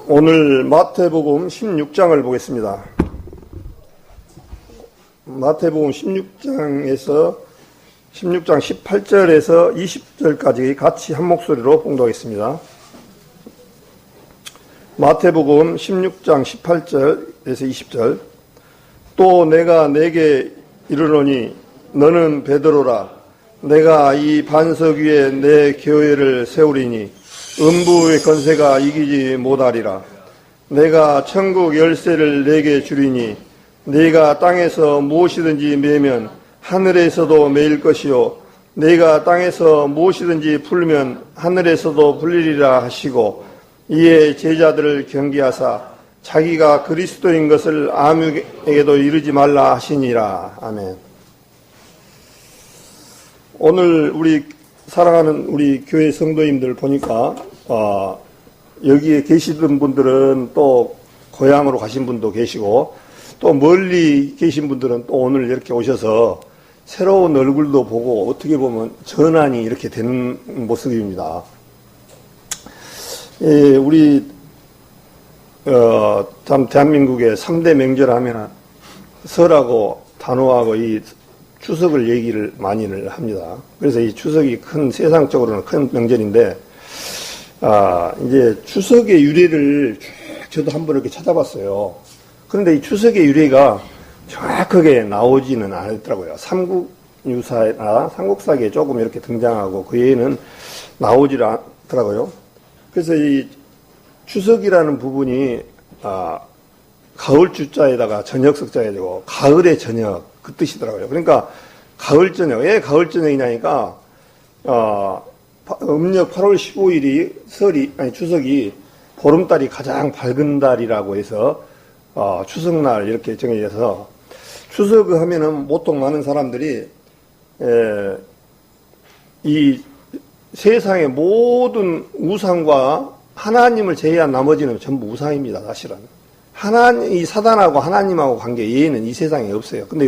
오늘 마태복음 16장을 보겠습니다. 마태복음 16장 18절에서 20절까지 같이 한 목소리로 봉독하겠습니다. 마태복음 16장 18절에서 20절. 또 내가 네게 이르노니 너는 베드로라. 내가 이 반석 위에 내 교회를 세우리니 음부의 권세가 이기지 못하리라. 내가 천국 열쇠를 네게 주리니 네가 땅에서 무엇이든지 매면 하늘에서도 매일 것이요 네가 땅에서 무엇이든지 풀면 하늘에서도 풀리리라 하시고, 이에 제자들을 경계하사 자기가 그리스도인 것을 아무에게도 이르지 말라 하시니라. 아멘. 오늘 우리 사랑하는 우리 교회 성도님들 보니까 여기에 계시던 분들은 또 고향으로 가신 분도 계시고, 또 멀리 계신 분들은 또 오늘 이렇게 오셔서 새로운 얼굴도 보고 어떻게 보면 전환이 이렇게 되는 모습입니다. 우리 참 대한민국의 3대 명절 하면 설하고 단오하고 이 추석을 얘기를 많이들 합니다. 그래서 이 추석이 세상적으로는 큰 명절인데, 이제 추석의 유래를 저도 한번 이렇게 찾아봤어요. 그런데 이 추석의 유래가 정확하게 나오지는 않았더라고요. 삼국유사나 삼국사기에 조금 이렇게 등장하고 그 외에는 나오질 않더라고요. 그래서 이 추석이라는 부분이, 가을 주자에다가 저녁 석자에 되고 가을의 저녁, 그 뜻이더라고요. 그러니까 가을 저녁, 왜 가을 저녁이냐니까 음력 8월 15일이 추석이 보름달이 가장 밝은 달이라고 해서 추석날 이렇게 정해져서, 추석을 하면은 보통 많은 사람들이 이 세상의 모든 우상과 하나님을 제외한 나머지는 전부 우상입니다. 사실은 이 사단하고 하나님하고 관계 예외는 이 세상에 없어요. 근데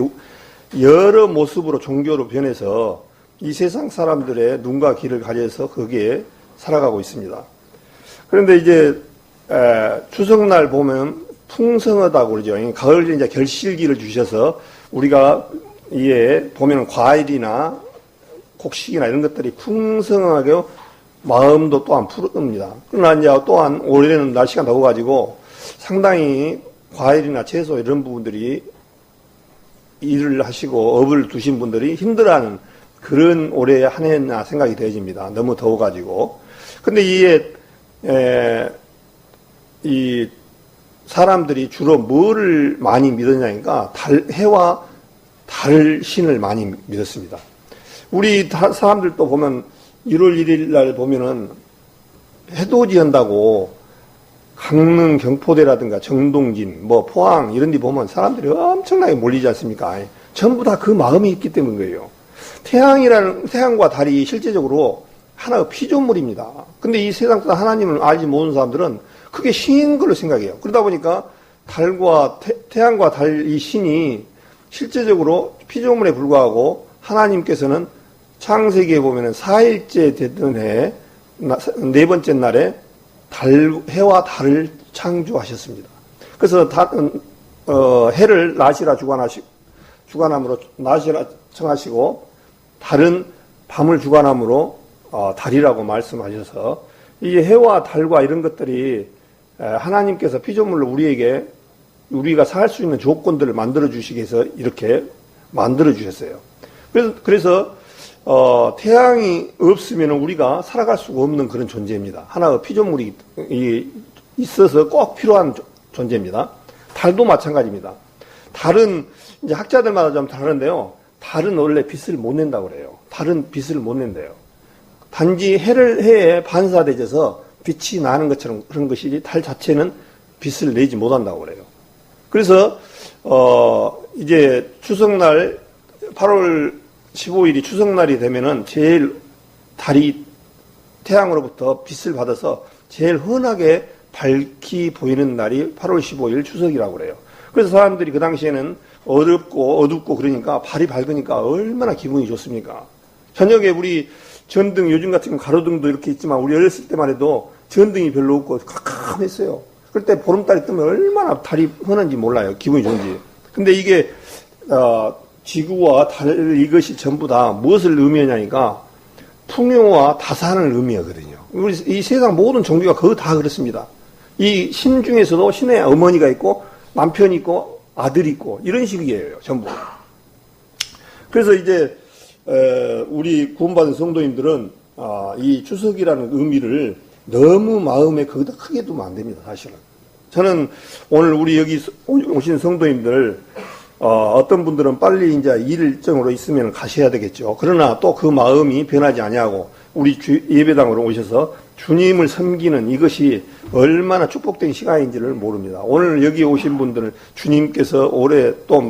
여러 모습으로 종교로 변해서 이 세상 사람들의 눈과 귀를 가려서 거기에 살아가고 있습니다. 그런데 이제 추석날 보면 풍성하다고 그러죠. 가을 이제 결실기를 주셔서 우리가 이에 보면 과일이나 곡식이나 이런 것들이 풍성하게 마음도 또한 푸릅니다. 그러나 이제 또한 올해는 날씨가 더워가지고 상당히 과일이나 채소 이런 부분들이 일을 하시고 업을 두신 분들이 힘들어하는 그런 올해 한 해나 생각이 되어집니다. 너무 더워가지고. 근데 이 사람들이 주로 뭐를 많이 믿었냐니까 해와 달 신을 많이 믿었습니다. 우리 사람들도 보면 1월 1일 날 보면은 해돋이 한다고 강릉 경포대라든가 정동진, 포항 이런 데 보면 사람들이 엄청나게 몰리지 않습니까? 전부 다 그 마음이 있기 때문인 거예요. 태양과 달이 실제적으로 하나의 피조물입니다. 근데 이 세상에서 하나님을 알지 못하는 사람들은 그게 신인 걸로 생각해요. 그러다 보니까 태양과 달 이 신이 실제적으로 피조물에 불과하고, 하나님께서는 창세기에 보면은 4일째 되던 해, 네 번째 날에 해와 달을 창조하셨습니다. 그래서 해를 낮이라 주관함으로 낮이라 청하시고, 달은 밤을 주관함으로 달이라고 말씀하셔서, 이 해와 달과 이런 것들이 하나님께서 피조물로 우리가 살 수 있는 조건들을 만들어 주시기 위해서 이렇게 만들어 주셨어요. 그래서 태양이 없으면 우리가 살아갈 수가 없는 그런 존재입니다. 하나의 피조물이 있어서 꼭 필요한 존재입니다. 달도 마찬가지입니다. 달은 이제 학자들마다 좀 다른데요. 달은 원래 빛을 못 낸다고 그래요. 달은 빛을 못 낸대요. 단지 해에 반사되져서 빛이 나는 것처럼 그런 것이지 달 자체는 빛을 내지 못한다고 그래요. 그래서 이제 추석날 8월 15일이 추석날이 되면은 제일 달이 태양으로부터 빛을 받아서 제일 흔하게 밝히 보이는 날이 8월 15일 추석이라고 그래요. 그래서 사람들이 그 당시에는 어둡고 그러니까 발이 밝으니까 얼마나 기분이 좋습니까? 저녁에 우리 전등, 요즘 같은 가로등도 이렇게 있지만 우리 어렸을 때만 해도 전등이 별로 없고 캄캄했어요. 그때 보름달이 뜨면 얼마나 달이 흐는지 몰라요. 기분이 좋은지. 근데 이게 지구와 달 이것이 전부 다 무엇을 의미하냐니까 풍요와 다산을 의미하거든요. 우리 이 세상 모든 종교가 거의 다 그렇습니다. 이 신 중에서도 신의 어머니가 있고 남편이 있고 아들이 있고 이런 식이에요. 전부. 그래서 이제 우리 구원받은 성도님들은 이 추석이라는 의미를 너무 마음에 거기다 크게 두면 안 됩니다. 사실은. 저는 오늘 우리 여기 오신 성도님들 어떤 분들은 빨리 이제 일정으로 있으면 가셔야 되겠죠. 그러나 또 그 마음이 변하지 아니하고 우리 예배당으로 오셔서 주님을 섬기는 이것이 얼마나 축복된 시간인지를 모릅니다. 오늘 여기 오신 분들은 주님께서 올해 또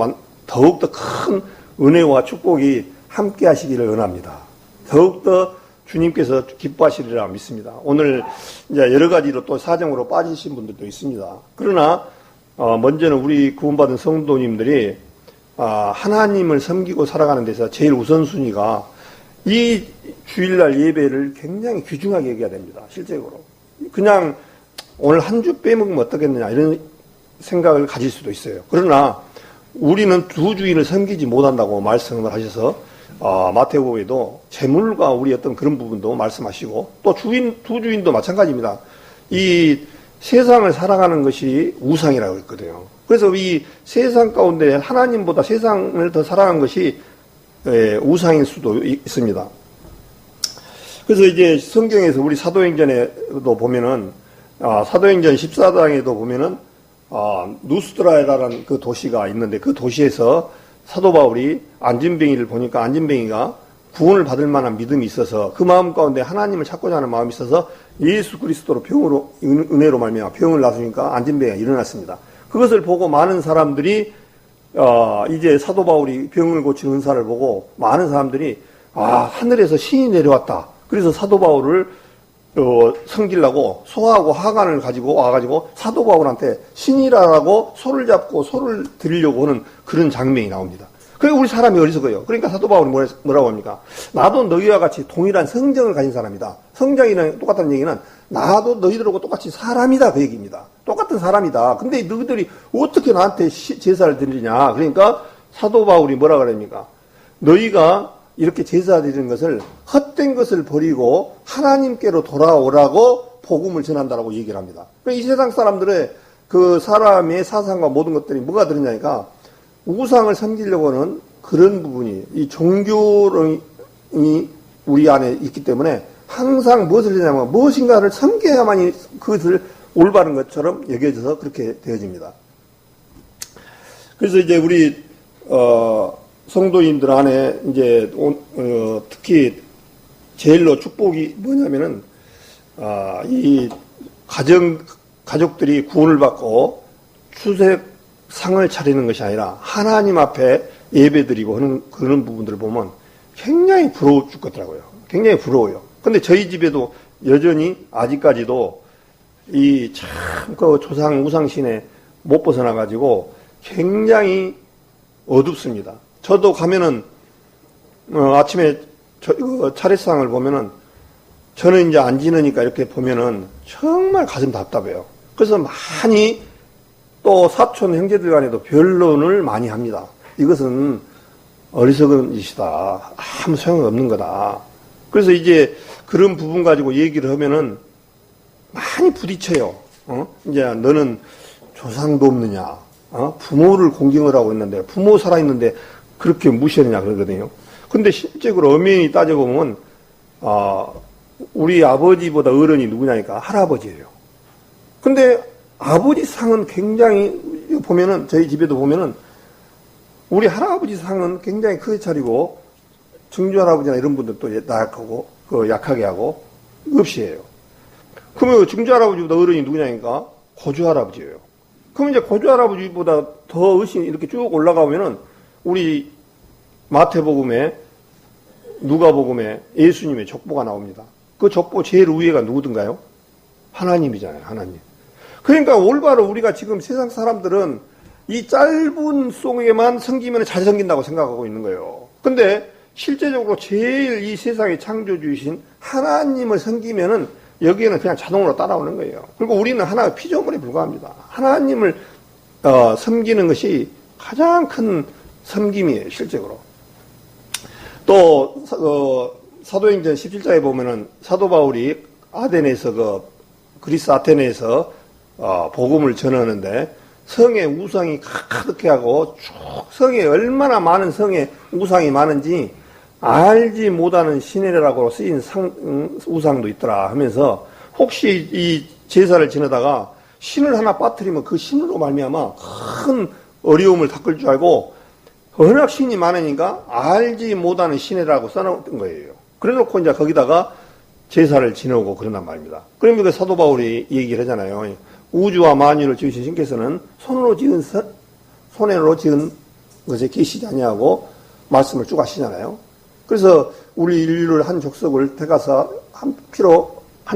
더욱더 큰 은혜와 축복이 함께 하시기를 원합니다. 더욱더 주님께서 기뻐하시리라 믿습니다. 오늘 이제 여러 가지로 또 사정으로 빠지신 분들도 있습니다. 그러나 먼저는 우리 구원받은 성도님들이 하나님을 섬기고 살아가는 데서 제일 우선순위가 이 주일날 예배를 굉장히 귀중하게 여겨야 됩니다. 실제로. 그냥 오늘 한 주 빼먹으면 어떻겠느냐 이런 생각을 가질 수도 있어요. 그러나 우리는 두 주인을 섬기지 못한다고 말씀을 하셔서 마태복음에도 재물과 우리 어떤 그런 부분도 말씀하시고 또 두 주인도 마찬가지입니다. 이 세상을 살아가는 것이 우상이라고 했거든요. 그래서 이 세상 가운데 하나님보다 세상을 더 살아가는 것이 우상일 수도 있습니다. 그래서 이제 성경에서 우리 사도행전에도 보면은 사도행전 14장에도 보면은 누스드라라는 그 도시가 있는데 그 도시에서 사도 바울이 안진뱅이를 보니까 안진뱅이가 구원을 받을 만한 믿음이 있어서 그 마음 가운데 하나님을 찾고자 하는 마음이 있어서 예수 그리스도로 병으로 은혜로 말미암아 병을 놔주니까 안진뱅이가 일어났습니다. 그것을 보고 많은 사람들이 이제 사도 바울이 병을 고치는 은사를 보고 많은 사람들이 하늘에서 신이 내려왔다. 그래서 사도 바울을 섬기려고 소하고 하관을 가지고 와가지고 사도 바울한테 신이라고 소를 잡고 소를 드리려고 하는 그런 장면이 나옵니다. 그러니까 우리 사람이 어리석어요. 그러니까 사도 바울이 뭐라고 합니까? 나도 너희와 같이 동일한 성정을 가진 사람이다. 성장이랑 똑같다는 얘기는 나도 너희들하고 똑같이 사람이다. 그 얘기입니다. 똑같은 사람이다. 근데 너희들이 어떻게 나한테 제사를 드리냐? 그러니까 사도 바울이 뭐라 그럽니까? 너희가 이렇게 제사 드리는 것을 헛된 것을 버리고 하나님께로 돌아오라고 복음을 전한다라고 얘기를 합니다. 그러니까 이 세상 사람들의 그 사람의 사상과 모든 것들이 뭐가 들었냐니까 우상을 섬기려고 하는 그런 부분이 이 종교론이 우리 안에 있기 때문에 항상 무엇을 하냐면 무엇인가를 섬겨야만이 그것을 올바른 것처럼 여겨져서 그렇게 되어집니다. 그래서 이제 우리 성도님들 안에 이제 특히 제일로 축복이 뭐냐면은 이 가족들이 구원을 받고 추석상을 차리는 것이 아니라 하나님 앞에 예배드리고 하는 그런 부분들을 보면 굉장히 부러울 것 같더라고요. 굉장히 부러워요. 근데 저희 집에도 여전히 아직까지도 이 참 그 조상 우상신에 못 벗어나 가지고 굉장히 어둡습니다. 저도 가면은 아침에 차례상을 보면은 저는 이제 안 지내니까 이렇게 보면은 정말 가슴 답답해요. 그래서 많이 또 사촌 형제들 간에도 변론을 많이 합니다. 이것은 어리석은 짓이다. 아무 소용없는 거다. 그래서 이제 그런 부분 가지고 얘기를 하면은 많이 부딪혀요. 이제 너는 조상도 없느냐? 부모를 공경을 하고 있는데 부모 살아있는데 그렇게 무시하느냐 그러거든요. 근데 실제로 엄연히 따져보면 우리 아버지보다 어른이 누구냐니까 할아버지예요. 근데 아버지 상은 굉장히 보면은 저희 집에도 보면은 우리 할아버지 상은 굉장히 크게 차리고 증조 할아버지나 이런 분들도 나약하고 약하게 하고 없이해요. 그러면 증조 할아버지보다 어른이 누구냐니까 고조 할아버지예요. 그럼 이제 고조 할아버지보다 더 어르신 이렇게 쭉 올라가면은 우리 마태복음에 누가복음에 예수님의 족보가 나옵니다. 그 족보 제일 위에가 누구든가요? 하나님이잖아요. 하나님. 그러니까 올바로 우리가 지금 세상 사람들은 이 짧은 속에만 섬기면 잘 섬긴다고 생각하고 있는 거예요. 근데 실제적으로 제일 이 세상의 창조주이신 하나님을 섬기면은 여기에는 그냥 자동으로 따라오는 거예요. 그리고 우리는 하나의 피조물에 불과합니다. 하나님을 섬기는 것이 가장 큰 섬김이에요, 실제로. 또 사도행전 17장에 보면은 사도 바울이 아덴에서 그리스 아테네에서 복음을 전하는데 성에 우상이 가득해 하고 쭉 성에 얼마나 많은 성에 우상이 많은지 알지 못하는 시내라고 쓰인 우상도 있더라 하면서 혹시 이 제사를 지내다가 신을 하나 빠뜨리면 그 신으로 말미암아 큰 어려움을 닦을 줄 알고 워낙 신이 많으니까 알지 못하는 시내라고 써놓은 거예요. 그래놓고 이제 거기다가 제사를 지내고 그런단 말입니다. 그러면 그 사도 바울이 얘기를 하잖아요. 우주와 만유를 지으신 신께서는 손으로 지은 것에 계시지 아니하고 말씀을 쭉 하시잖아요. 그래서 우리 인류를 한 족속을 택하사 한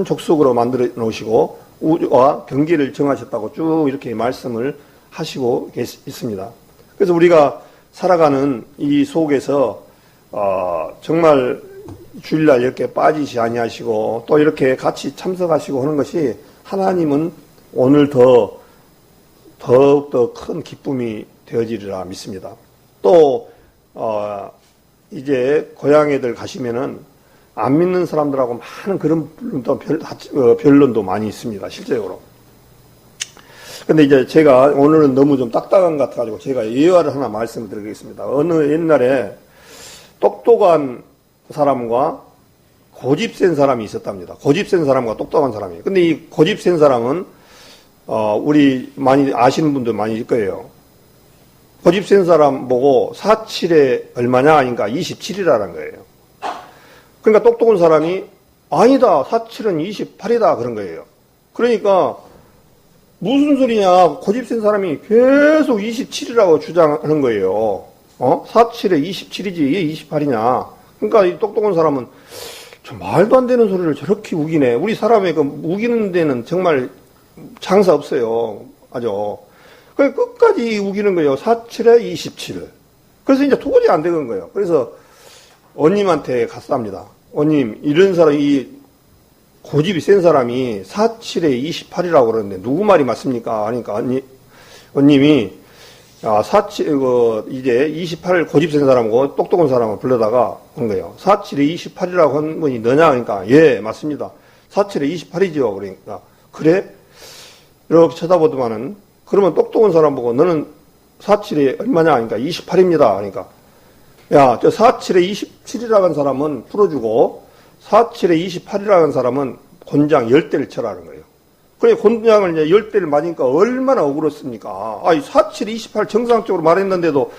족속으로 만들어 놓으시고 우주와 경계를 정하셨다고 쭉 이렇게 말씀을 하시고 있습니다. 그래서 우리가 살아가는 이 속에서 정말 주일날 이렇게 빠지시 아니하시고 또 이렇게 같이 참석하시고 하는 것이 하나님은 오늘 더욱더 큰 기쁨이 되어지리라 믿습니다. 또 이제 고향에들 가시면은 안 믿는 사람들하고 많은 그런 변론도 많이 있습니다. 실제로. 근데 이제 제가 오늘은 너무 좀 딱딱한 것 같아가지고 제가 예화를 하나 말씀을 드리겠습니다. 어느 옛날에 똑똑한 사람과 고집센 사람이 있었답니다. 고집센 사람과 똑똑한 사람이에요. 근데 이 고집센 사람은 우리 많이 아시는 분들 많이 있을 거예요. 고집센 사람 보고 47에 얼마냐 하니까 27이라는 거예요. 그러니까 똑똑한 사람이 아니다, 47은 28이다 그런 거예요. 그러니까 무슨 소리냐, 고집센 사람이 계속 27이라고 주장하는 거예요. 47에 27이지 이게 28이냐. 그러니까 이 똑똑한 사람은 저 말도 안 되는 소리를 저렇게 우기네. 우리 사람의 그 우기는 데는 정말 장사 없어요. 아주. 그 끝까지 우기는 거예요. 47에 27. 그래서 이제 도저히 안 되는 거예요. 그래서 언님한테 갔답니다. 언님, 이런 사람이, 이 고집이 센 사람이 47에 28이라고 그러는데 누구 말이 맞습니까? 하니까 언님이 47, 이제 28을 고집 센 사람하고 똑똑한 사람을 불러다가 한 거예요. 47에 28이라고 한 분이 너냐? 그러니까 예, 맞습니다. 47에 28이죠. 그러니까 그래? 이렇게 쳐다보더만은 그러면 똑똑한 사람 보고 너는 47에 얼마냐? 그러니까 28입니다. 그러니까 야, 저 47에 27이라는 사람은 풀어주고 47에 28이라는 사람은 곤장 10대를 쳐라는 거예요. 그래 곤장을 이제 10대를 맞으니까 얼마나 억울했습니까? 47에 28 정상적으로 말했는데도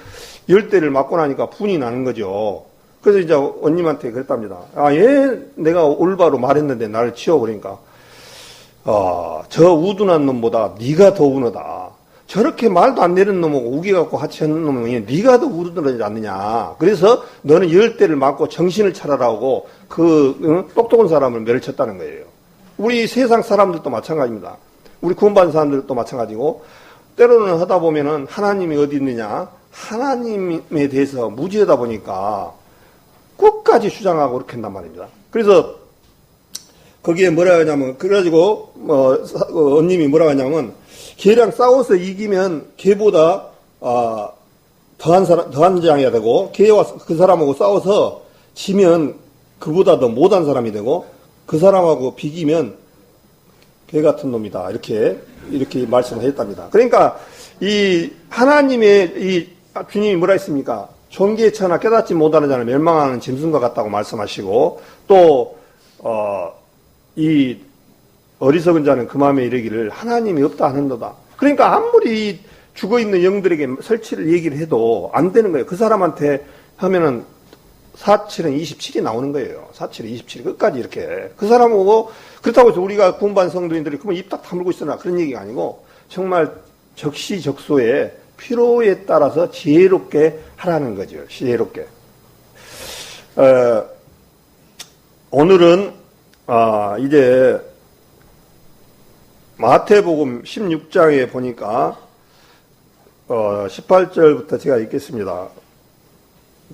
10대를 맞고 나니까 분이 나는 거죠. 그래서 이제 언님한테 그랬답니다. 얘 내가 올바로 말했는데 나를 치워. 그러니까 저 우둔한 놈보다 네가 더 우너다. 저렇게 말도 안 되는 놈하고 우겨갖고 같이 하는 놈은 네가 더 우둔하지 않느냐. 그래서 너는 10대를 맞고 정신을 차려라고 똑똑한 사람을 멸쳤다는 거예요. 우리 세상 사람들도 마찬가지입니다. 우리 구원받은 사람들도 마찬가지고 때로는 하다 보면은 하나님이 어디 있느냐. 하나님에 대해서 무지하다 보니까 끝까지 주장하고 그렇게 한단 말입니다. 그래서 거기에 뭐라 하냐면 그래가지고 언님이 뭐라 하냐면 걔랑 싸워서 이기면 걔보다 더한 장이야 되고 걔와 그 사람하고 싸워서 지면 그보다 더 못한 사람이 되고 그 사람하고 비기면 걔 같은 놈이다. 이렇게 말씀을 했답니다. 그러니까 이 하나님의 이 주님이 뭐라 했습니까? 종기에 처나 깨닫지 못하는 자는 멸망하는 짐승과 같다고 말씀하시고 또 이 어리석은 자는 그 마음에 이르기를 하나님이 없다 하는도다. 그러니까 아무리 죽어있는 영들에게 설치를 얘기를 해도 안 되는 거예요. 그 사람한테 하면은 47은 27이 나오는 거예요. 47은 27이 끝까지 이렇게. 그 사람하고 그렇다고 해서 우리가 구원받은 성도인들이 그러면 입 딱 다물고 있으나 그런 얘기가 아니고 정말 적시적소에 필요에 따라서 지혜롭게 하라는 거죠. 지혜롭게. 오늘은 이제 마태복음 16장에 보니까 18절부터 제가 읽겠습니다.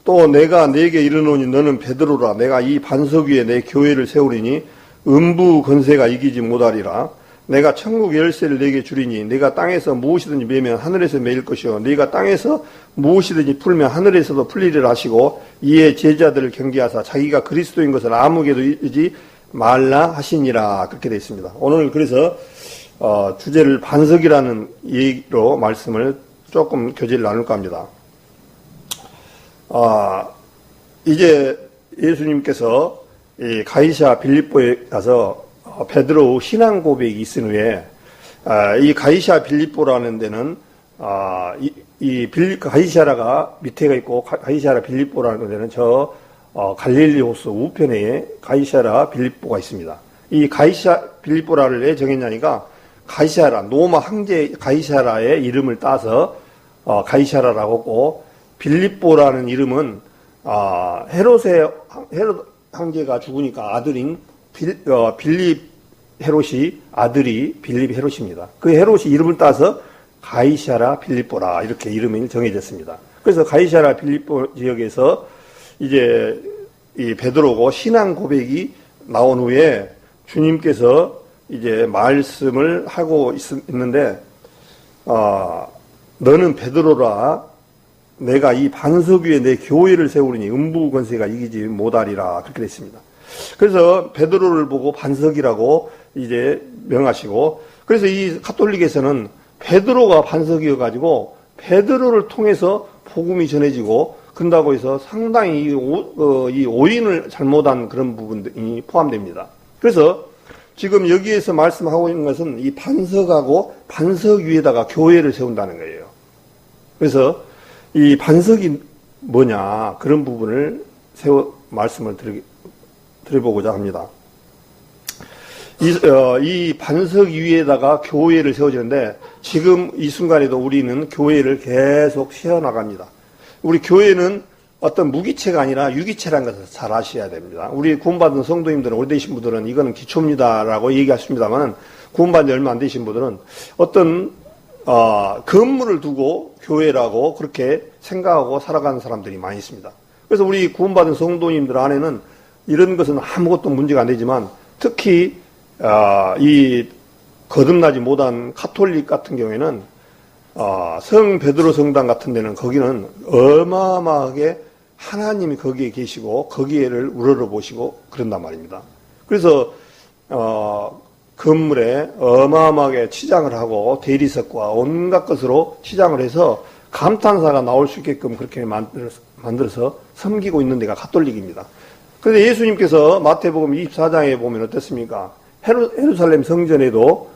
또 내가 네게 이르노니 너는 베드로라. 내가 이 반석 위에 내 교회를 세우리니 음부 권세가 이기지 못하리라. 내가 천국 열쇠를 네게 주리니 네가 땅에서 무엇이든지 매면 하늘에서 매일 것이요 네가 땅에서 무엇이든지 풀면 하늘에서도 풀리리라 하시고 이에 제자들을 경계하사 자기가 그리스도인 것을 아무에게도 이르지 말라 하시니라. 그렇게 되어 있습니다. 오늘 그래서 주제를 반석이라는 얘기로 말씀을 조금 교제를 나눌까 합니다. 이제 예수님께서 이 가이사 빌립보에 가서 베드로 신앙 고백이 있은 후에 이 가이사 빌립보라는 데는 가이사라가 밑에가 있고 가이사라 빌립보라는 데는 저 갈릴리 호수 우편에 가이사라 빌립보가 있습니다. 이 가이사 빌립보라를 왜 정했냐니까 가이사라 로마 황제 가이사라의 이름을 따서 가이사라라고 했고 빌립보라는 이름은 헤롯 황제가 죽으니까 아들인 빌립 헤롯이 아들이 빌립 헤롯입니다. 그 헤롯이 이름을 따서 가이사라 빌립보라 이렇게 이름이 정해졌습니다. 그래서 가이사라 빌립보 지역에서 이제 이 베드로고 신앙 고백이 나온 후에 주님께서 이제 말씀을 하고 있는데 너는 베드로라 내가 이 반석 위에 내 교회를 세우리니 음부 권세가 이기지 못하리라 그렇게 됐습니다. 그래서 베드로를 보고 반석이라고 이제 명하시고 그래서 이 가톨릭에서는 베드로가 반석이어 가지고 베드로를 통해서 복음이 전해지고 그런다고 해서 상당히 이 오인을 잘못한 그런 부분이 포함됩니다. 그래서 지금 여기에서 말씀하고 있는 것은 이 반석하고 반석 위에다가 교회를 세운다는 거예요. 그래서 이 반석이 뭐냐 그런 부분을 말씀을 드려보고자 합니다. 이 반석 위에다가 교회를 세워지는데 지금 이 순간에도 우리는 교회를 계속 세워나갑니다. 우리 교회는 어떤 무기체가 아니라 유기체라는 것을 잘 아셔야 됩니다. 우리 구원받은 성도님들은 오래되신 분들은 이거는 기초입니다라고 얘기하십니다만 구원받은 지 얼마 안 되신 분들은 어떤 건물을 두고 교회라고 그렇게 생각하고 살아가는 사람들이 많이 있습니다. 그래서 우리 구원받은 성도님들 안에는 이런 것은 아무것도 문제가 안 되지만 특히 이 거듭나지 못한 가톨릭 같은 경우에는 성 베드로 성당 같은 데는 거기는 어마어마하게 하나님이 거기에 계시고 거기에를 우러러보시고 그런단 말입니다. 그래서 건물에 어마어마하게 치장을 하고 대리석과 온갖 것으로 치장을 해서 감탄사가 나올 수 있게끔 그렇게 만들어서 섬기고 있는 데가 가톨릭입니다. 그런데 예수님께서 마태복음 24장에 보면 어떻습니까? 예루살렘 성전에도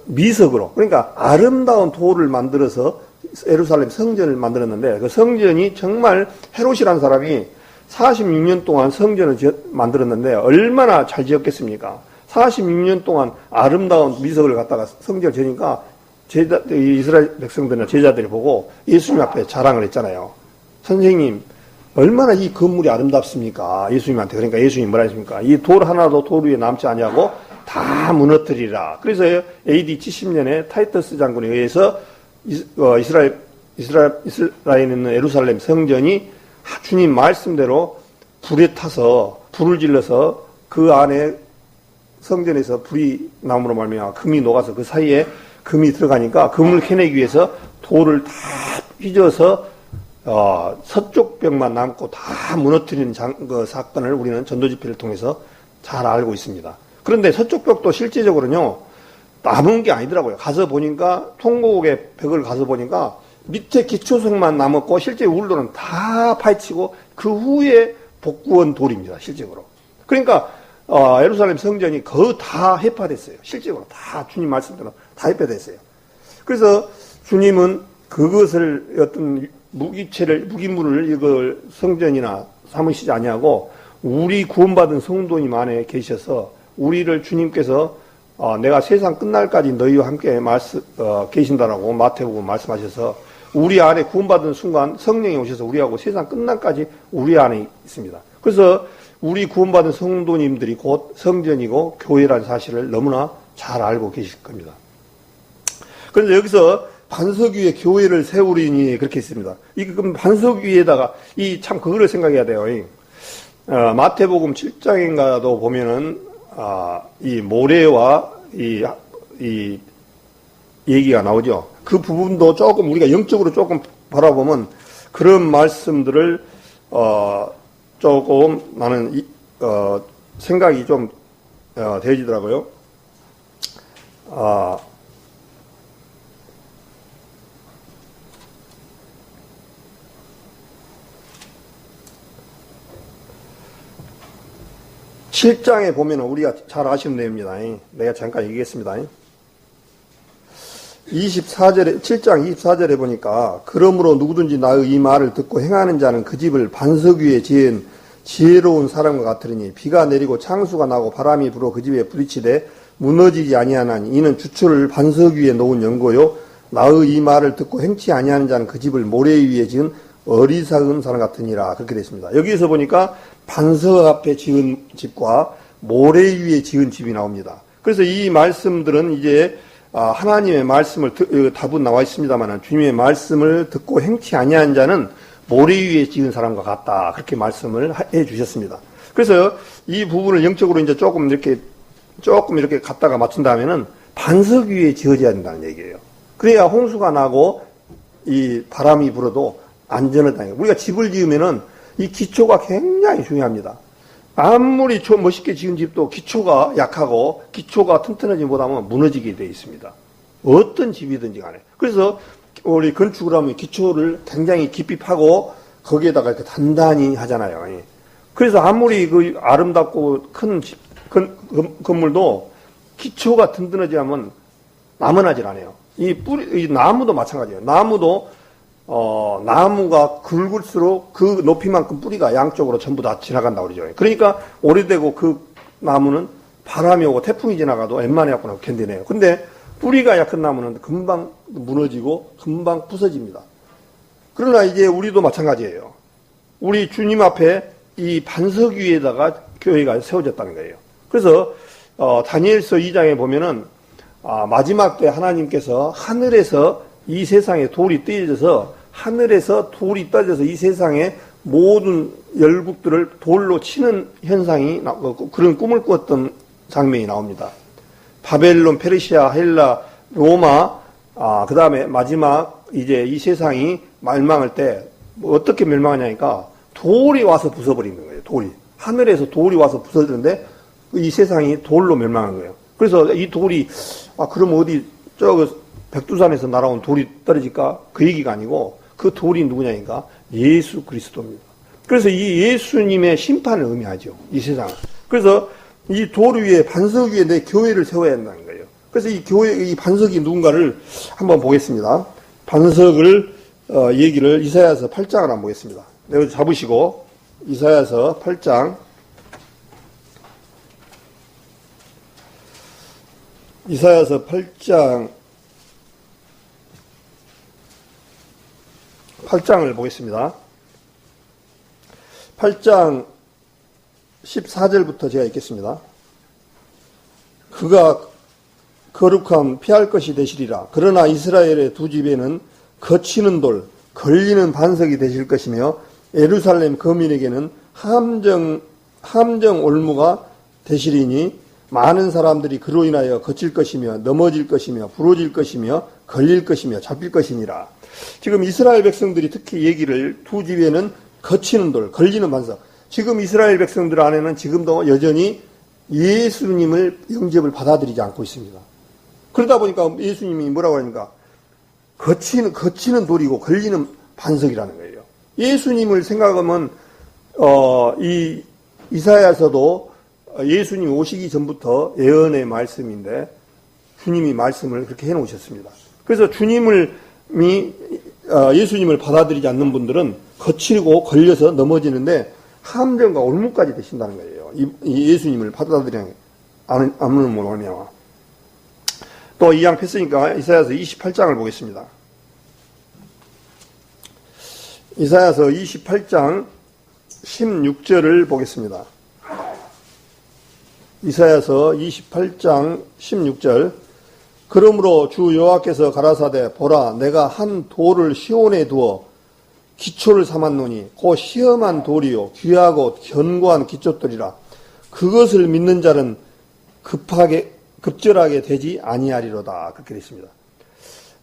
미석으로 그러니까 아름다운 돌을 만들어서 예루살렘 성전을 만들었는데 그 성전이 정말 헤롯이라는 사람이 46년 동안 성전을 만들었는데 얼마나 잘 지었겠습니까? 46년 동안 아름다운 미석을 갖다가 성전을 지으니까 이스라엘 백성들이나 제자들이 보고 예수님 앞에 자랑을 했잖아요. 선생님 얼마나 이 건물이 아름답습니까? 예수님한테. 그러니까 예수님이 뭐라 했습니까? 이 돌 하나도 돌 위에 남지 아니하고 다 무너뜨리라. 그래서 AD 70년에 타이터스 장군에 의해서 이스라엘에 있는 예루살렘 성전이 주님 말씀대로 불에 타서 불을 질러서 그 안에 성전에서 불이 나옴으로 말미암아 금이 녹아서 그 사이에 금이 들어가니까 금을 캐내기 위해서 돌을 다 휘저어서 서쪽 벽만 남고 다 무너뜨리는 그 사건을 우리는 전도집회를 통해서 잘 알고 있습니다. 그런데 서쪽 벽도 실제적으로는요 남은 게 아니더라고요. 가서 보니까 통곡의 벽을 가서 보니까 밑에 기초석만 남았고 실제 울도는 다 파헤치고 그 후에 복구한 돌입니다. 실제적으로. 그러니까 예루살렘 성전이 거의 다 해파됐어요. 실제적으로 다 주님 말씀대로 다 해파됐어요. 그래서 주님은 그것을 어떤 무기물을 이걸 성전이나 삼으시지 아니하고 우리 구원받은 성도님 안에 계셔서 우리를 주님께서 내가 세상 끝날까지 너희와 함께 계신다라고 마태복음 말씀하셔서 우리 안에 구원받은 순간 성령이 오셔서 우리하고 세상 끝날까지 우리 안에 있습니다. 그래서 우리 구원받은 성도님들이 곧 성전이고 교회라는 사실을 너무나 잘 알고 계실 겁니다. 그런데 여기서 반석 위에 교회를 세우리니 그렇게 있습니다. 그럼 반석 위에다가 참 그거를 생각해야 돼요. 마태복음 7장인가도 보면은 이 모래와 이 얘기가 나오죠. 그 부분도 조금 우리가 영적으로 조금 바라보면 그런 말씀들을 조금 나는 생각이 좀 되어지더라고요. 7장에 보면 우리가 잘 아시는 내용입니다. 내가 잠깐 얘기했습니다. 7장 24절에 보니까 그러므로 누구든지 나의 이 말을 듣고 행하는 자는 그 집을 반석 위에 지은 지혜로운 사람과 같으니 비가 내리고 창수가 나고 바람이 불어 그 집에 부딪히되 무너지지 아니하나니 이는 주초를 반석 위에 놓은 연고요 나의 이 말을 듣고 행치 아니하는 자는 그 집을 모래 위에 지은 어리석은 사람 같으니라. 그렇게 되어 있습니다. 여기서 보니까 반석 앞에 지은 집과 모래 위에 지은 집이 나옵니다. 그래서 이 말씀들은 이제 하나님의 말씀을 답은 나와 있습니다만 주님의 말씀을 듣고 행치 아니하는 자는 모래 위에 지은 사람과 같다. 그렇게 말씀을 해 주셨습니다. 그래서 이 부분을 영적으로 이제 조금 이렇게 갖다가 맞춘다면은 반석 위에 지어져야 된다는 얘기예요. 그래야 홍수가 나고 이 바람이 불어도 안전하다. 우리가 집을 지으면은 이 기초가 굉장히 중요합니다. 아무리 멋있게 지은 집도 기초가 약하고 기초가 튼튼하지 못하면 무너지게 되어 있습니다. 어떤 집이든지 간에. 그래서 우리 건축을 하면 기초를 굉장히 깊이 파고 거기에다가 이렇게 단단히 하잖아요. 그래서 아무리 그 아름답고 큰 건물도 기초가 튼튼하지 않으면 남아나질 않아요. 이 나무도 마찬가지예요. 나무가 굵을수록 그 높이만큼 뿌리가 양쪽으로 전부 다 지나간다고 그러죠. 그러니까 오래되고 그 나무는 바람이 오고 태풍이 지나가도 웬만해 갖고는 견디네요. 근데 뿌리가 약한 나무는 금방 무너지고 금방 부서집니다. 그러나 이제 우리도 마찬가지예요. 우리 주님 앞에 이 반석 위에다가 교회가 세워졌다는 거예요. 그래서 다니엘서 2장에 보면은 마지막 때 하나님께서 하늘에서 이 세상에 돌이 떨어져서 하늘에서 돌이 떨어져서 이 세상의 모든 열국들을 돌로 치는 현상이 그런 꿈을 꾸었던 장면이 나옵니다. 바벨론, 페르시아, 헬라, 로마, 그 다음에 마지막 이제 이 세상이 멸망할 때 어떻게 멸망하냐니까 돌이 와서 부숴버리는 거예요. 돌이. 하늘에서 돌이 와서 부서지는데 이 세상이 돌로 멸망한 거예요. 그래서 이 돌이 그럼 어디 백두산에서 날아온 돌이 떨어질까? 그 얘기가 아니고 그 돌이 누구냐니까 예수 그리스도입니다. 그래서 이 예수님의 심판을 의미하죠. 이 세상은. 그래서 이 돌 위에 반석 위에 내 교회를 세워야 한다는 거예요. 그래서 이 반석이 누군가를 한번 보겠습니다. 반석을 얘기를 이사야서 8장을 한번 보겠습니다. 여기 잡으시고 이사야서 8장 이사야서 8장을 보겠습니다. 8장 14절부터 제가 읽겠습니다. 그가 거룩함 피할 것이 되시리라. 그러나 이스라엘의 두 집에는 거치는 돌, 걸리는 반석이 되실 것이며 예루살렘 거민에게는 함정 올무가 되시리니 많은 사람들이 그로 인하여 거칠 것이며 넘어질 것이며 부러질 것이며 걸릴 것이며 잡힐 것이니라. 지금 이스라엘 백성들이 특히 얘기를 두 집에는 거치는 돌, 걸리는 반석. 지금 이스라엘 백성들 안에는 지금도 여전히 예수님을 영접을 받아들이지 않고 있습니다. 그러다 보니까 예수님이 뭐라고 하니까 거치는 돌이고 걸리는 반석이라는 거예요. 예수님을 생각하면 이 이사야서도 예수님이 오시기 전부터 예언의 말씀인데 주님이 말씀을 그렇게 해놓으셨습니다. 그래서 예수님을 받아들이지 않는 분들은 거칠고 걸려서 넘어지는데 함정과 올무까지 되신다는 거예요. 이 예수님을 받아들이지 않는 분이냐. 또 이양 폈으니까 이사야서 28장을 보겠습니다. 이사야서 28장 16절을 보겠습니다. 이사야서 28장 16절. 그러므로 주 여호와께서 가라사대 보라 내가 한 돌을 시온에 두어 기초를 삼았노니 곧 시험한 돌이요 귀하고 견고한 기초돌이라. 그것을 믿는 자는 급절하게 되지 아니하리로다. 그렇게 되어 있습니다.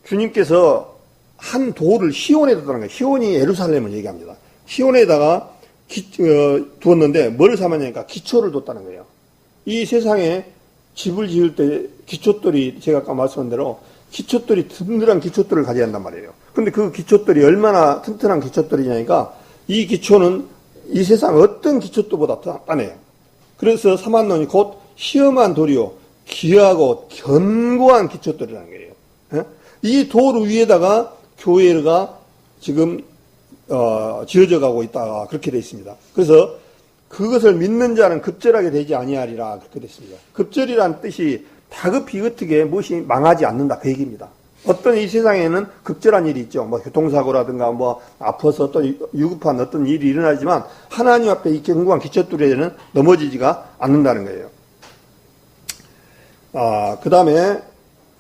주님께서 한 돌을 시온에 뒀다는 거예요. 시온이 예루살렘을 얘기합니다. 시온에다가 두었는데 뭘 삼았냐니까 기초를 뒀다는 거예요. 이 세상에 집을 지을 때 기초돌이 제가 아까 말씀한 대로 기초돌이 든든한 기초돌을 가져야 한단 말이에요. 근데 그 기초돌이 얼마나 튼튼한 기초돌이냐니까 이 기초는 이 세상 어떤 기초돌보다 단단해요. 그래서 삼았노니 곧 시험한 돌이요 귀하고 견고한 기초돌이라는 거예요. 이 돌 위에다가 교회가 지금 지어져 가고 있다 그렇게 되어 있습니다. 그래서 그것을 믿는 자는 급절하게 되지 아니하리라 그렇게 됐습니다. 급절이란 뜻이 다급히 어떻게 무엇이 망하지 않는다 그 얘기입니다. 어떤 이 세상에는 급절한 일이 있죠. 뭐 교통사고라든가 뭐 아파서 또 유급한 어떤 일이 일어나지만 하나님 앞에 이 견고한 기초돌에는 넘어지지가 않는다는 거예요. 그 다음에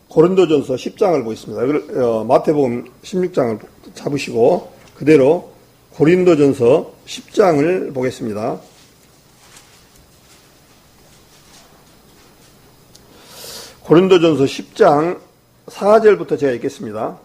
고린도전서 10장을 보겠습니다. 마태복음 16장을 잡으시고 그대로 고린도전서 10장을 보겠습니다. 고린도전서 10장 4절부터 제가 읽겠습니다.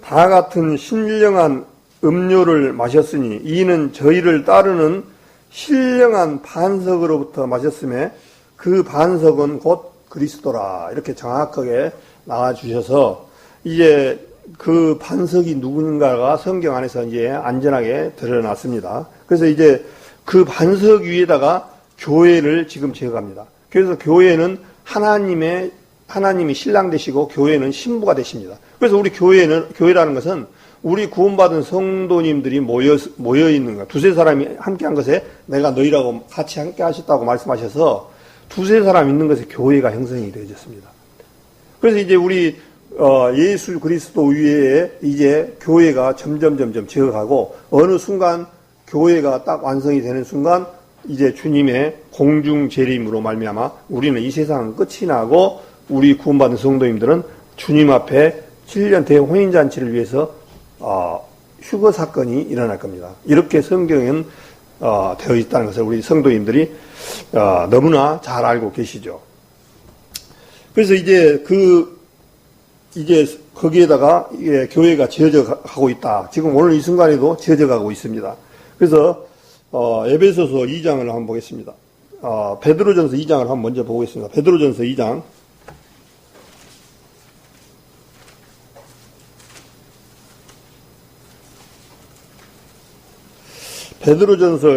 다 같은 신령한 음료를 마셨으니 이는 저희를 따르는 신령한 반석으로부터 마셨음에 그 반석은 곧 그리스도라. 이렇게 정확하게 나와주셔서 이제 그 반석이 누군가가 성경 안에서 이제 안전하게 드러났습니다. 그래서 이제 그 반석 위에다가 교회를 지금 지어갑니다. 그래서 교회는 하나님이 신랑 되시고 교회는 신부가 되십니다. 그래서 우리 교회라는 것은 우리 구원받은 성도님들이 모여 있는 것, 두세 사람이 함께 한 것에 내가 너희라고 같이 함께 하셨다고 말씀하셔서 두세 사람 있는 것에 교회가 형성이 되어졌습니다. 그래서 이제 우리 예수 그리스도 위에 이제 교회가 점점 지어가고 어느 순간 교회가 딱 완성이 되는 순간 이제 주님의 공중 재림으로 말미암아 우리는 이 세상은 끝이 나고 우리 구원받은 성도님들은 주님 앞에 7년 대혼인잔치를 위해서 휴거 사건이 일어날 겁니다. 이렇게 성경에는 되어 있다는 것을 우리 성도님들이 너무나 잘 알고 계시죠. 그래서 이제 거기에다가 교회가 지어져 가고 있다. 지금 오늘 이 순간에도 지어져 가고 있습니다. 그래서 에베소서 2장을 한번 보겠습니다. 베드로전서 2장을 한번 먼저 보겠습니다. 베드로전서 2장. 베드로전서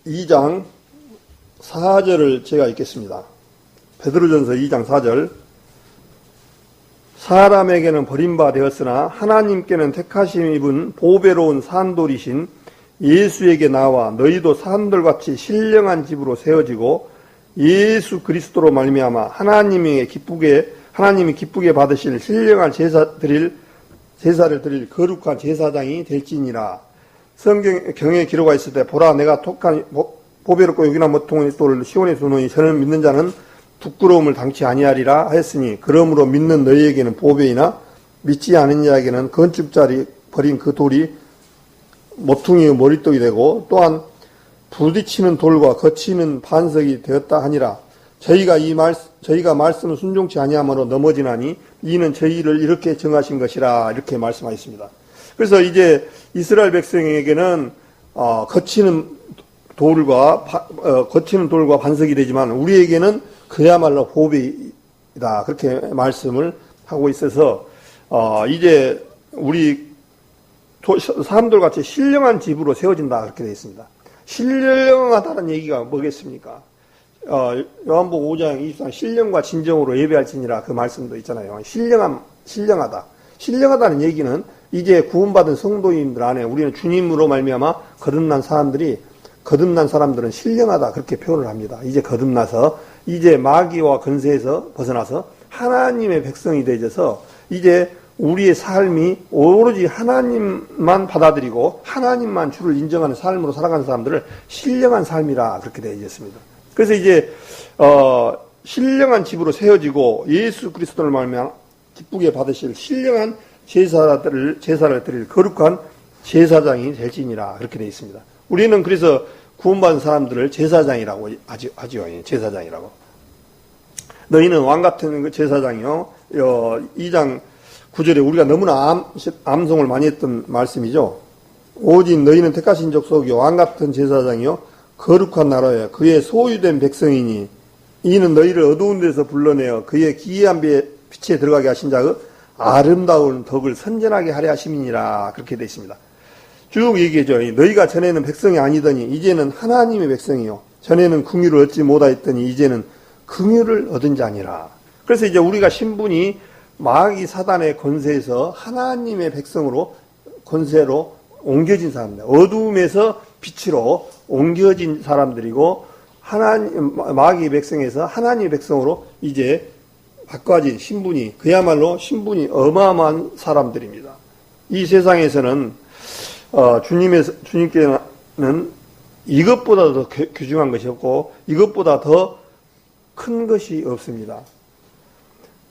2장 4절을 제가 읽겠습니다. 베드로전서 2장 4절. 사람에게는 버림바 되었으나 하나님께는 택하심 입은 보배로운 산돌이신 예수에게 나와 너희도 산돌같이 신령한 집으로 세워지고 예수 그리스도로 말미암아 하나님이 기쁘게 받으실 신령한 제사를 드릴 거룩한 제사장이 될지니라. 성경에 기록가 있을 때 보라 내가 톡한 보배롭고 여기나 모퉁이 돌을 시온에 두노니 저는 믿는 자는 부끄러움을 당치 아니하리라 하였으니 그러므로 믿는 너희에게는 보배이나 믿지 않은 자에게는 건축자리 버린 그 돌이 모퉁이의 머릿돌이 되고 또한 부딪히는 돌과 거치는 반석이 되었다 하니라. 저희가 말씀을 순종치 아니함으로 넘어지나니 이는 저희를 이렇게 정하신 것이라 이렇게 말씀하셨습니다. 그래서 이제 이스라엘 백성에게는 거치는 돌과 반석이 되지만 우리에게는 그야말로 보배이다 그렇게 말씀을 하고 있어서 이제 우리 사람들같이 신령한 집으로 세워진다 그렇게 되어 있습니다. 신령하다는 얘기가 뭐겠습니까? 요한복음 5장 24장 신령과 진정으로 예배할지니라 그 말씀도 있잖아요. 신령하다. 신령하다는 얘기는 이제 구원받은 성도님들 안에 우리는 주님으로 말미암아 거듭난 사람들은 신령하다 그렇게 표현을 합니다. 이제 거듭나서 이제 마귀와 권세에서 벗어나서 하나님의 백성이 되어져서 이제 우리의 삶이 오로지 하나님만 받아들이고 하나님만 주를 인정하는 삶으로 살아가는 사람들을 신령한 삶이라 그렇게 되어졌습니다. 그래서 이제 신령한 집으로 세워지고 예수 그리스도를 말미암아 기쁘게 받으실 신령한 제사를 드릴 거룩한 제사장이 될지니라 그렇게 되어 있습니다. 우리는 그래서 구원받은 사람들을 제사장이라고 하지요. 제사장이라고. 너희는 왕 같은 그 제사장이요. 2장 9절에 우리가 너무나 암송을 많이 했던 말씀이죠. 오직 너희는 택하신 족속이요 왕 같은 제사장이요 거룩한 나라여 그의 소유된 백성이니 이는 너희를 어두운 데서 불러내어 그의 기이한 빛에 들어가게 하신 자의 아름다운 덕을 선전하게 하려 하심이니라. 그렇게 되어 있습니다. 쭉 얘기해줘. 너희가 전에는 백성이 아니더니 이제는 하나님의 백성이요 전에는 긍휼을 얻지 못하였더니 이제는 긍휼을 얻은 자니라. 그래서 이제 우리가 신분이 마귀 사단의 권세에서 하나님의 백성으로 권세로 옮겨진 사람들, 어두움에서 빛으로 옮겨진 사람들이고 마귀 백성에서 하나님의 백성으로 이제 바꿔진 신분이 그야말로 신분이 어마어마한 사람들입니다. 이 세상에서는 주님께는 이것보다 더 귀중한 것이 없고 이것보다 더 큰 것이 없습니다.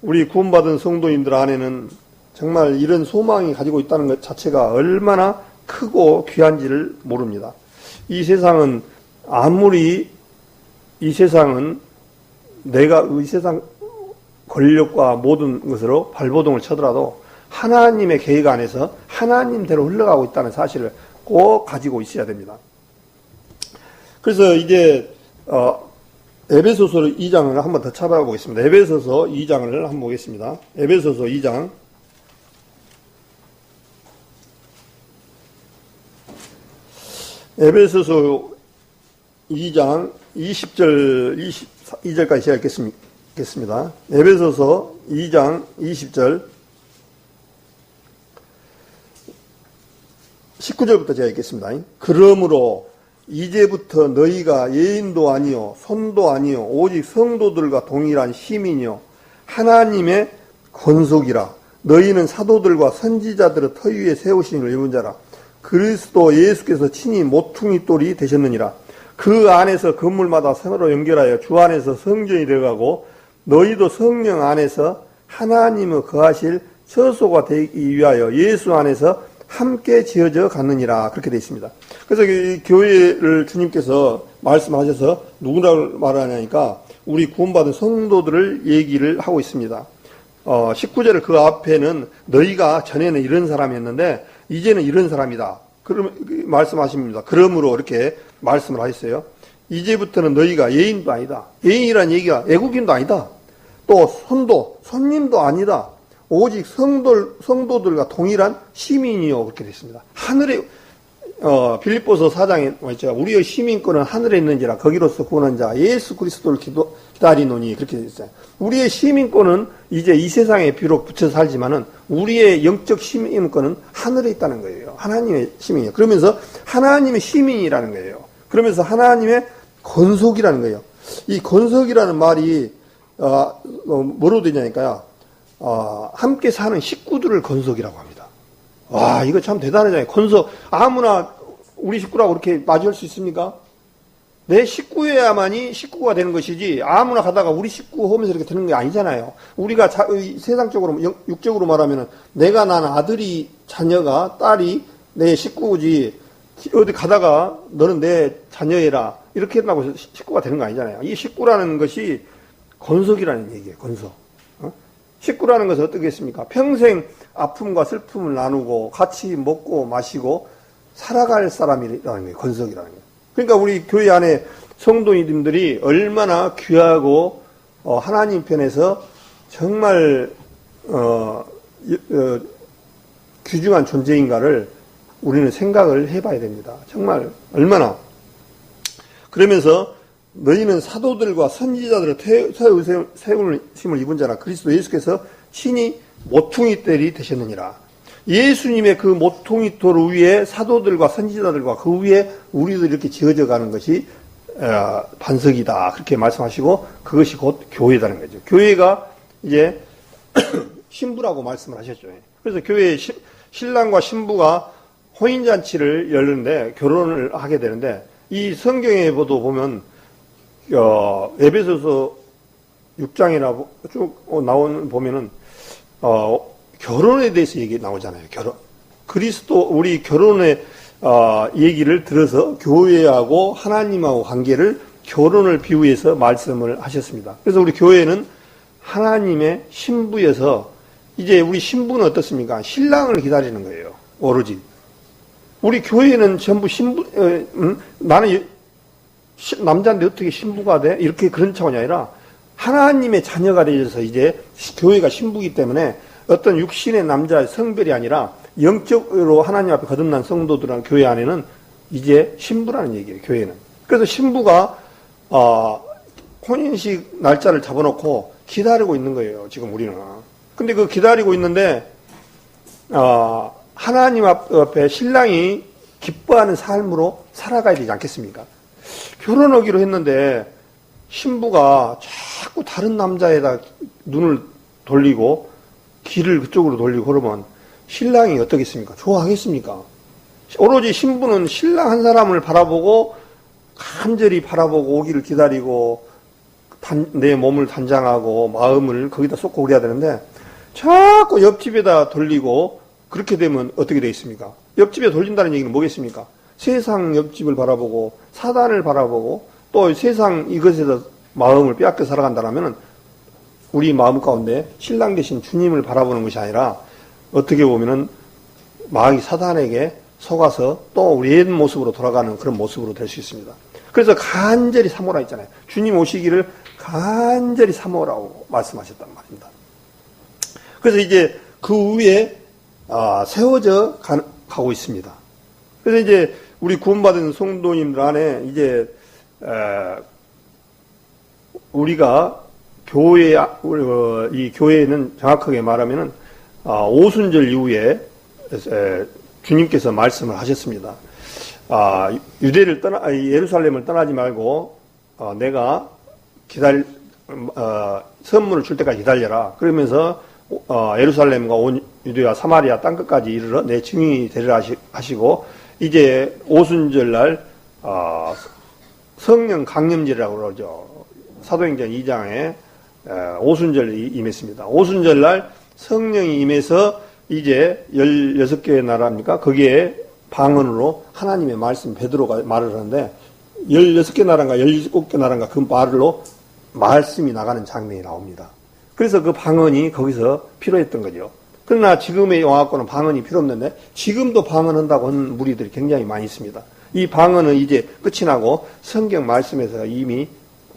우리 구원받은 성도님들 안에는 정말 이런 소망이 가지고 있다는 것 자체가 얼마나 크고 귀한지를 모릅니다. 이 세상은 내가 이 세상 권력과 모든 것으로 발버둥을 쳐더라도 하나님의 계획 안에서 하나님대로 흘러가고 있다는 사실을 꼭 가지고 있어야 됩니다. 그래서 이제 에베소서 2장을 한번 더 찾아보겠습니다. 에베소서 2장을 한번 보겠습니다. 에베소서 2장 에베소서 2장 20절 22절까지 제가 읽겠습니다. 에베소서 2장 20절 19절부터 제가 읽겠습니다. 그러므로 이제부터 너희가 예인도 아니요 손도 아니요 오직 성도들과 동일한 시민이요 하나님의 권속이라. 너희는 사도들과 선지자들의 터 위에 세우심을 입은 자라. 그리스도 예수께서 친히 모퉁이 돌이 되셨느니라. 그 안에서 건물마다 서로 연결하여 주 안에서 성전이 되어가고 너희도 성령 안에서 하나님의 거하실 처소가 되기 위하여 예수 안에서 함께 지어져 갔느니라. 그렇게 되어 있습니다. 그래서 이 교회를 주님께서 말씀하셔서 누구라고 말하냐니까 우리 구원받은 성도들을 얘기를 하고 있습니다. 19절을 그 앞에는 너희가 전에는 이런 사람이었는데 이제는 이런 사람이다. 그럼 말씀하십니다. 그러므로 이렇게 말씀을 하셨어요. 이제부터는 너희가 예인도 아니다. 예인이란 얘기가 애국인도 아니다. 또 손님도 아니다. 오직 성도들과 동일한 시민이요. 그렇게 됐습니다. 하늘에, 빌립보서 4장에 있죠. 우리의 시민권은 하늘에 있는지라 거기로서 구원한 자 예수 그리스도를 기다리노니. 그렇게 되어 있어요. 우리의 시민권은 이제 이 세상에 비록 붙여 살지만은 우리의 영적 시민권은 하늘에 있다는 거예요. 하나님의 시민이에요. 그러면서 하나님의 시민이라는 거예요. 그러면서 하나님의 권속이라는 거예요. 이 권속이라는 말이 뭐로 되냐니까요. 함께 사는 식구들을 권속이라고 합니다. 와, 이거 참 대단하잖아요. 권속, 아무나 우리 식구라고 그렇게 맞이할 수 있습니까? 내 식구여야만이 식구가 되는 것이지 아무나 가다가 우리 식구 하면서 이렇게 되는 게 아니잖아요. 우리가 세상적으로 육적으로 말하면 내가 난 아들이 자녀가 딸이 내 식구지 어디 가다가 너는 내 자녀애라 이렇게 한다고 해서 식구가 되는 거 아니잖아요. 이 식구라는 것이 권속이라는 얘기예요. 권속. 식구라는 것은 어떻겠습니까? 평생 아픔과 슬픔을 나누고 같이 먹고 마시고 살아갈 사람이라는 거예요. 권속이라는 거예요. 그러니까 우리 교회 안에 성도님들이 얼마나 귀하고 하나님 편에서 정말 귀중한 존재인가를 우리는 생각을 해봐야 됩니다. 정말 얼마나. 그러면서 너희는 사도들과 선지자들의 세우심을 입은 자라. 그리스도 예수께서 친히 모퉁이 돌이 되셨느니라. 예수님의 그 모퉁이 돌 위에 사도들과 선지자들과 그 위에 우리도 이렇게 지어져 가는 것이 반석이다. 그렇게 말씀하시고 그것이 곧 교회라는 거죠. 교회가 이제 신부라고 말씀을 하셨죠. 그래서 교회의 신랑과 신부가 혼인잔치를 열는데 결혼을 하게 되는데 이 성경에 보면 에베소서 6장이나 쭉 보면은 결혼에 대해서 얘기 나오잖아요. 결혼. 우리 결혼의 얘기를 들어서 교회하고 하나님하고 관계를 결혼을 비유해서 말씀을 하셨습니다. 그래서 우리 교회는 하나님의 신부에서 이제 우리 신부는 어떻습니까? 신랑을 기다리는 거예요. 오로지. 우리 교회는 전부 신부, 나는 남자인데 어떻게 신부가 돼? 이렇게 그런 차원이 아니라 하나님의 자녀가 되어서 이제 교회가 신부이기 때문에 어떤 육신의 남자의 성별이 아니라 영적으로 하나님 앞에 거듭난 성도들은 교회 안에는 이제 신부라는 얘기예요. 교회는. 그래서 신부가 혼인식 날짜를 잡아놓고 기다리고 있는 거예요. 지금 우리는. 근데 그 기다리고 있는데 하나님 앞에 신랑이 기뻐하는 삶으로 살아가야 되지 않겠습니까? 결혼하기로 했는데 신부가 자꾸 다른 남자에다 눈을 돌리고 귀를 그쪽으로 돌리고 그러면 신랑이 어떻겠습니까? 좋아하겠습니까? 오로지 신부는 신랑 한 사람을 바라보고 간절히 바라보고 오기를 기다리고 내 몸을 단장하고 마음을 거기다 쏟고 그래야 되는데 자꾸 옆집에다 돌리고 그렇게 되면 어떻게 되겠습니까? 옆집에 돌린다는 얘기는 뭐겠습니까? 세상 옆집을 바라보고 사단을 바라보고 또 세상 이것에서 마음을 빼앗겨 살아간다면 우리 마음 가운데 신랑 대신 주님을 바라보는 것이 아니라 어떻게 보면은 마귀 사단에게 속아서 또 우리 옛 모습으로 돌아가는 그런 모습으로 될 수 있습니다. 그래서 간절히 사모라 했잖아요. 주님 오시기를 간절히 사모라고 말씀하셨단 말입니다. 그래서 이제 그 위에 세워져 가고 있습니다. 그래서 이제 우리 구원받은 성도님들 안에 이제 우리가 이 교회는 정확하게 말하면은 오순절 이후에 주님께서 말씀을 하셨습니다. 유대를 예루살렘을 떠나지 말고 내가 선물을 줄 때까지 기다려라. 그러면서 예루살렘과 온 유대와 사마리아 땅끝까지 이르러 내 증인이 되리라 하시고 이제 오순절 날 성령 강림절이라고 그러죠. 사도행전 2장에 오순절이 임했습니다. 오순절 날 성령이 임해서 이제 16개의 나라입니까? 거기에 방언으로 하나님의 말씀 베드로가 말을 하는데 16개 나라인가 17개 나라인가 그 말로 말씀이 나가는 장면이 나옵니다. 그래서 그 방언이 거기서 필요했던 거죠. 그러나 지금의 영화권은 방언이 필요 없는데 지금도 방언한다고 하는 무리들이 굉장히 많이 있습니다. 이 방언은 이제 끝이 나고 성경 말씀에서 이미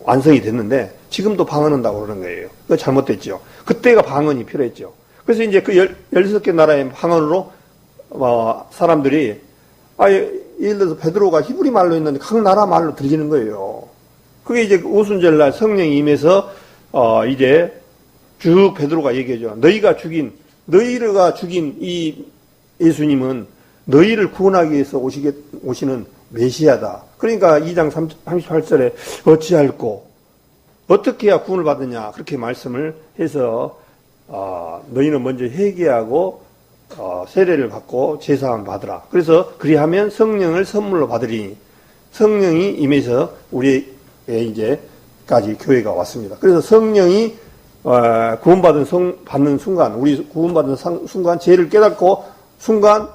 완성이 됐는데 지금도 방언한다고 그러는 거예요. 그거 잘못됐죠. 그때가 방언이 필요했죠. 그래서 이제 그 16개 나라의 방언으로 사람들이 예를 들어서 베드로가 히브리 말로 했는데 각 나라 말로 들리는 거예요. 그게 이제 오순절날 성령이 임해서 이제 쭉 베드로가 얘기하죠. 너희가 죽인 이 예수님은 너희를 구원하기 위해서 오시는 메시아다. 그러니까 2장 38절에 어찌할꼬 어떻게 해야 구원을 받느냐 그렇게 말씀을 해서 너희는 먼저 회개하고 세례를 받고 제사함을 받으라. 그래서 그리하면 성령을 선물로 받으리니 성령이 임해서 우리의 이제까지 교회가 왔습니다. 그래서 성령이 받는 순간 우리 구원받은 순간 죄를 깨닫고 순간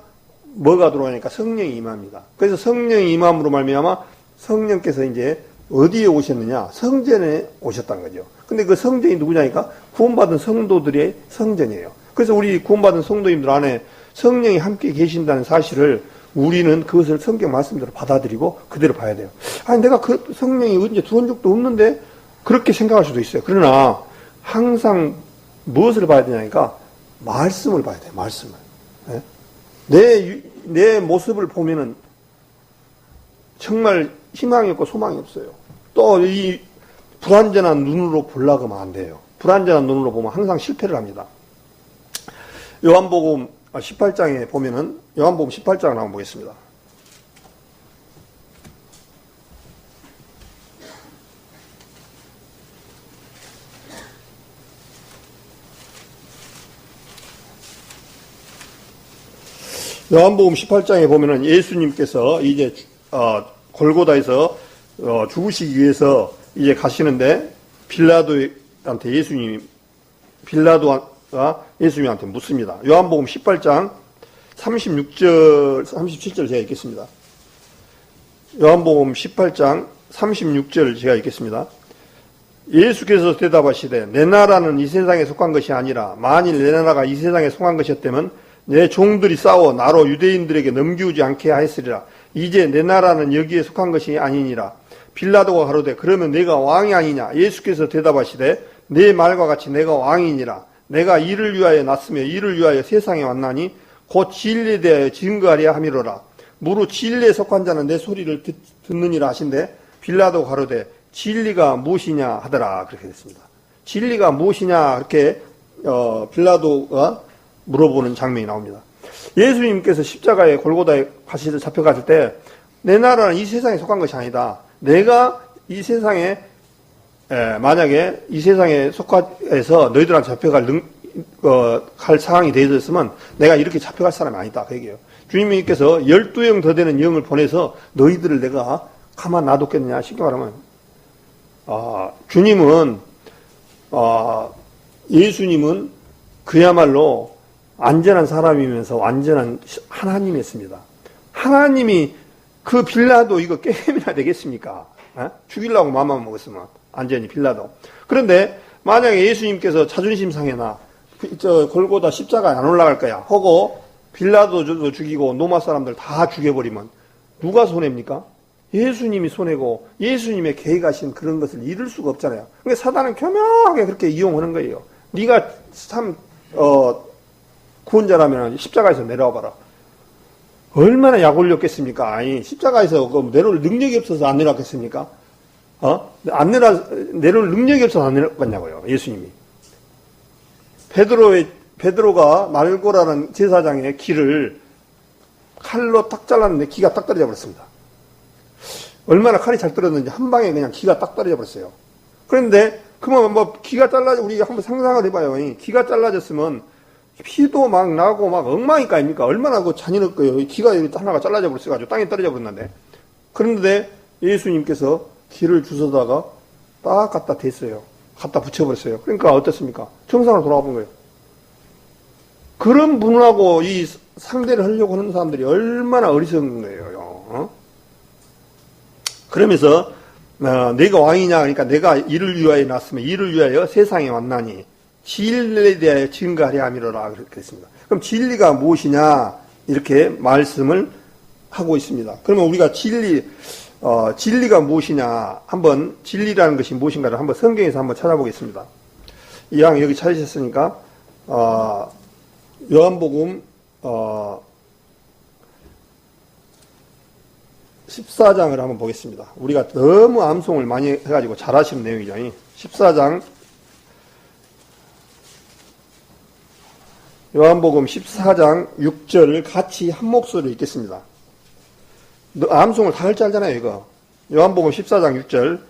뭐가 들어오니까 성령이 임합니다. 그래서 성령이 임함으로 말미암아 성령께서 이제 어디에 오셨느냐? 성전에 오셨다는 거죠. 근데 그 성전이 누구냐니까 구원받은 성도들의 성전이에요. 그래서 우리 구원받은 성도님들 안에 성령이 함께 계신다는 사실을 우리는 그것을 성경 말씀대로 받아들이고 그대로 봐야 돼요. 아니 내가 그 성령이 언제 들어온 적도 없는데 그렇게 생각할 수도 있어요. 그러나 항상 무엇을 봐야 되냐니까 말씀을 봐야 돼요. 말씀을. 내 모습을 보면은 정말 희망이 없고 소망이 없어요. 또 이 불완전한 눈으로 보려고 하면 안 돼요. 불완전한 눈으로 보면 항상 실패를 합니다. 요한복음 18장에 보면은 요한복음 18장을 한번 보겠습니다. 요한복음 18장에 보면은 예수님께서 이제 골고다에서 죽으시기 위해서 이제 가시는데 빌라도가 예수님한테 묻습니다. 요한복음 18장 36절 37절 제가 읽겠습니다. 요한복음 18장 36절 제가 읽겠습니다. 예수께서 대답하시되 내 나라는 이 세상에 속한 것이 아니라 만일 내 나라가 이 세상에 속한 것이었다면 내 종들이 싸워 나로 유대인들에게 넘기우지 않게 하였으리라. 이제 내 나라는 여기에 속한 것이 아니니라. 빌라도가 가로되 그러면 내가 왕이 아니냐. 예수께서 대답하시되 내 말과 같이 내가 왕이니라. 내가 이를 위하여 났으며 이를 위하여 세상에 왔나니 곧 진리에 대하여 증거하려 함이로라. 무릇 진리에 속한 자는 내 소리를 듣느니라 하신대 빌라도 가로되 진리가 무엇이냐 하더라. 그렇게 됐습니다. 진리가 무엇이냐 이렇게 빌라도가 물어보는 장면이 나옵니다. 예수님께서 십자가에 골고다에 가시서 잡혀갔을 때 내 나라는 이 세상에 속한 것이 아니다. 내가 이 세상에 만약에 이 세상에 속해서 너희들한테 잡혀갈 갈 상황이 되어졌으면 내가 이렇게 잡혀갈 사람이 아니다. 그 얘기예요. 주님께서 12영 더 되는 영을 보내서 너희들을 내가 가만 놔뒀겠느냐. 쉽게 말하면 주님은 예수님은 그야말로 안전한 사람이면서 완전한 하나님이었습니다. 하나님이 그 빌라도 이거 게임이나 되겠습니까? 죽이려고 마음만 먹었으면 안전히 빌라도. 그런데 만약에 예수님께서 자존심 상해나 골고다 십자가에 안 올라갈 거야 하고 빌라도도 죽이고 로마 사람들 다 죽여버리면 누가 손해입니까? 예수님이 손해고 예수님의 계획하신 그런 것을 이룰 수가 없잖아요. 그러니까 사단은 교묘하게 그렇게 이용하는 거예요. 네가 참 구원자라면 십자가에서 내려와 봐라. 얼마나 약 올렸겠습니까? 아니 십자가에서 내려올 능력이 없어서 안 내려왔겠습니까? 내려올 능력이 없어서 안 내려왔냐고요. 예수님이. 베드로가 말고라는 제사장의 귀를 칼로 딱 잘랐는데 귀가 딱 떨어져 버렸습니다. 얼마나 칼이 잘 떨어졌는지 한 방에 그냥 귀가 딱 떨어져 버렸어요. 그런데 그러면 귀가 우리 한번 상상을 해봐요. 귀가 잘라졌으면 피도 막 나고 막 엉망일 거 아닙니까? 얼마나 잔인할 거예요. 귀가 하나가 잘라져 버렸어가지고 땅에 떨어져 버렸는데. 그런데 예수님께서 귀를 주워다가 딱 갖다 댔어요. 갖다 붙여버렸어요. 그러니까 어떻습니까? 정상으로 돌아와 본 거예요. 그런 분하고 이 상대를 하려고 하는 사람들이 얼마나 어리석은 거예요. 그러면서 내가 왕이냐 그러니까 내가 이를 위하여 났으면 이를 위하여 세상에 왔나니 진리에 대하여 증거하려 함이로라 그랬습니다. 그럼 진리가 무엇이냐 이렇게 말씀을 하고 있습니다. 그러면 우리가 진리가 무엇이냐 한번 진리라는 것이 무엇인가를 한번 성경에서 한번 찾아보겠습니다. 이왕 여기 찾으셨으니까 요한복음 14장을 한번 보겠습니다. 우리가 너무 암송을 많이 해가지고 잘 아시는 내용이죠. 14장 요한복음 14장 6절을 같이 한 목소리로 읽겠습니다. 암송을 다 할 줄 알잖아요, 이거. 요한복음 14장 6절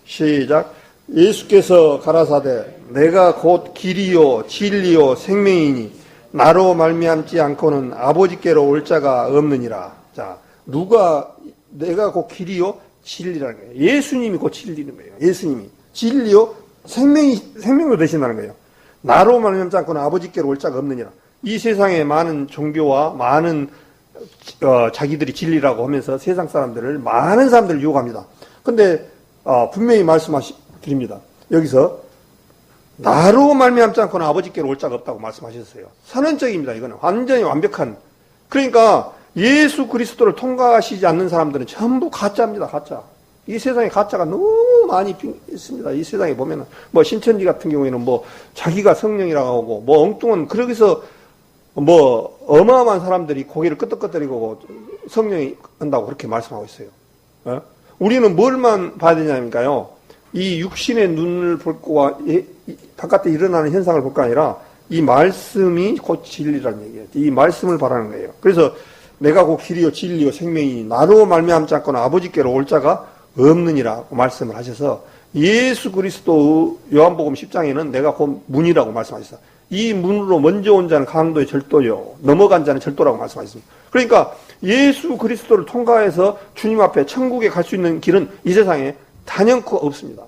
시작. 예수께서 가라사대 내가 곧 길이요 진리요 생명이니 나로 말미암지 않고는 아버지께로 올 자가 없느니라. 자, 내가 곧 길이요 진리라는 거예요. 예수님이 곧 진리는 거예요. 예수님이 진리요 생명으로 되신다는 거예요. 나로 말미암지 않고는 아버지께로 올 자가 없느니라. 이 세상에 많은 종교와 많은 자기들이 진리라고 하면서 세상 사람들을 많은 사람들을 유혹합니다. 근데 분명히 말씀드립니다. 여기서 나로 말미암지 않고는 아버지께로 올 자가 없다고 말씀하셨어요. 선언적입니다. 이거는 완전히 완벽한. 그러니까 예수 그리스도를 통과하시지 않는 사람들은 전부 가짜입니다. 가짜. 이 세상에 가짜가 너무 많이 있습니다. 이 세상에 보면은 신천지 같은 경우에는 자기가 성령이라고 하고 엉뚱한 그러기서 어마어마한 사람들이 고개를 끄덕끄덕거리고 성령이 한다고 그렇게 말씀하고 있어요. 우리는 뭘만 봐야 되냐니까요. 이 육신의 눈을 볼 거와 바깥에 일어나는 현상을 볼 거 아니라 이 말씀이 곧 진리라는 얘기예요. 이 말씀을 바라는 거예요. 그래서 내가 곧 길이요 진리요 생명이니 나로 말미암지 않고는 아버지께로 올 자가 없느니라고 말씀을 하셔서 예수 그리스도 요한복음 10장에는 내가 곧 문이라고 말씀하셨어요. 이 문으로 먼저 온 자는 강도의 절도요 넘어간 자는 절도라고 말씀하셨습니다. 그러니까 예수 그리스도를 통과해서 주님 앞에 천국에 갈 수 있는 길은 이 세상에 단연코 없습니다.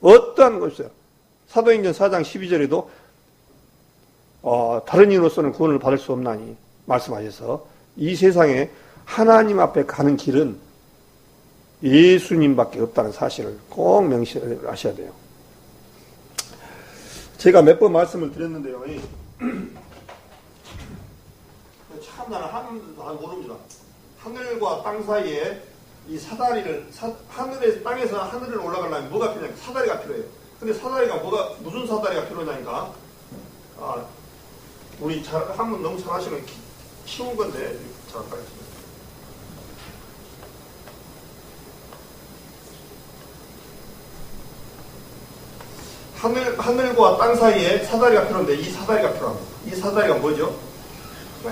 어떠한 것이 없어요. 사도행전 4장 12절에도 다른 이로서는 구원을 받을 수 없나니 말씀하셔서 이 세상에 하나님 앞에 가는 길은 예수님밖에 없다는 사실을 꼭 명시하셔야 돼요. 제가 몇 번 말씀을 드렸는데요. 참 나는 하늘도 잘 모릅니다. 하늘과 땅 사이에 이 사다리를, 땅에서 하늘을 올라가려면 뭐가 필요하냐? 사다리가 필요해요. 근데 사다리가 무슨 사다리가 필요하냐니까, 우리 한번 너무 잘 하시면 쉬운 건데, 잘 가르칩니다. 하늘과 땅 사이에 사다리가 필요한데, 이 사다리가 필요합니다. 이 사다리가 뭐죠? 네,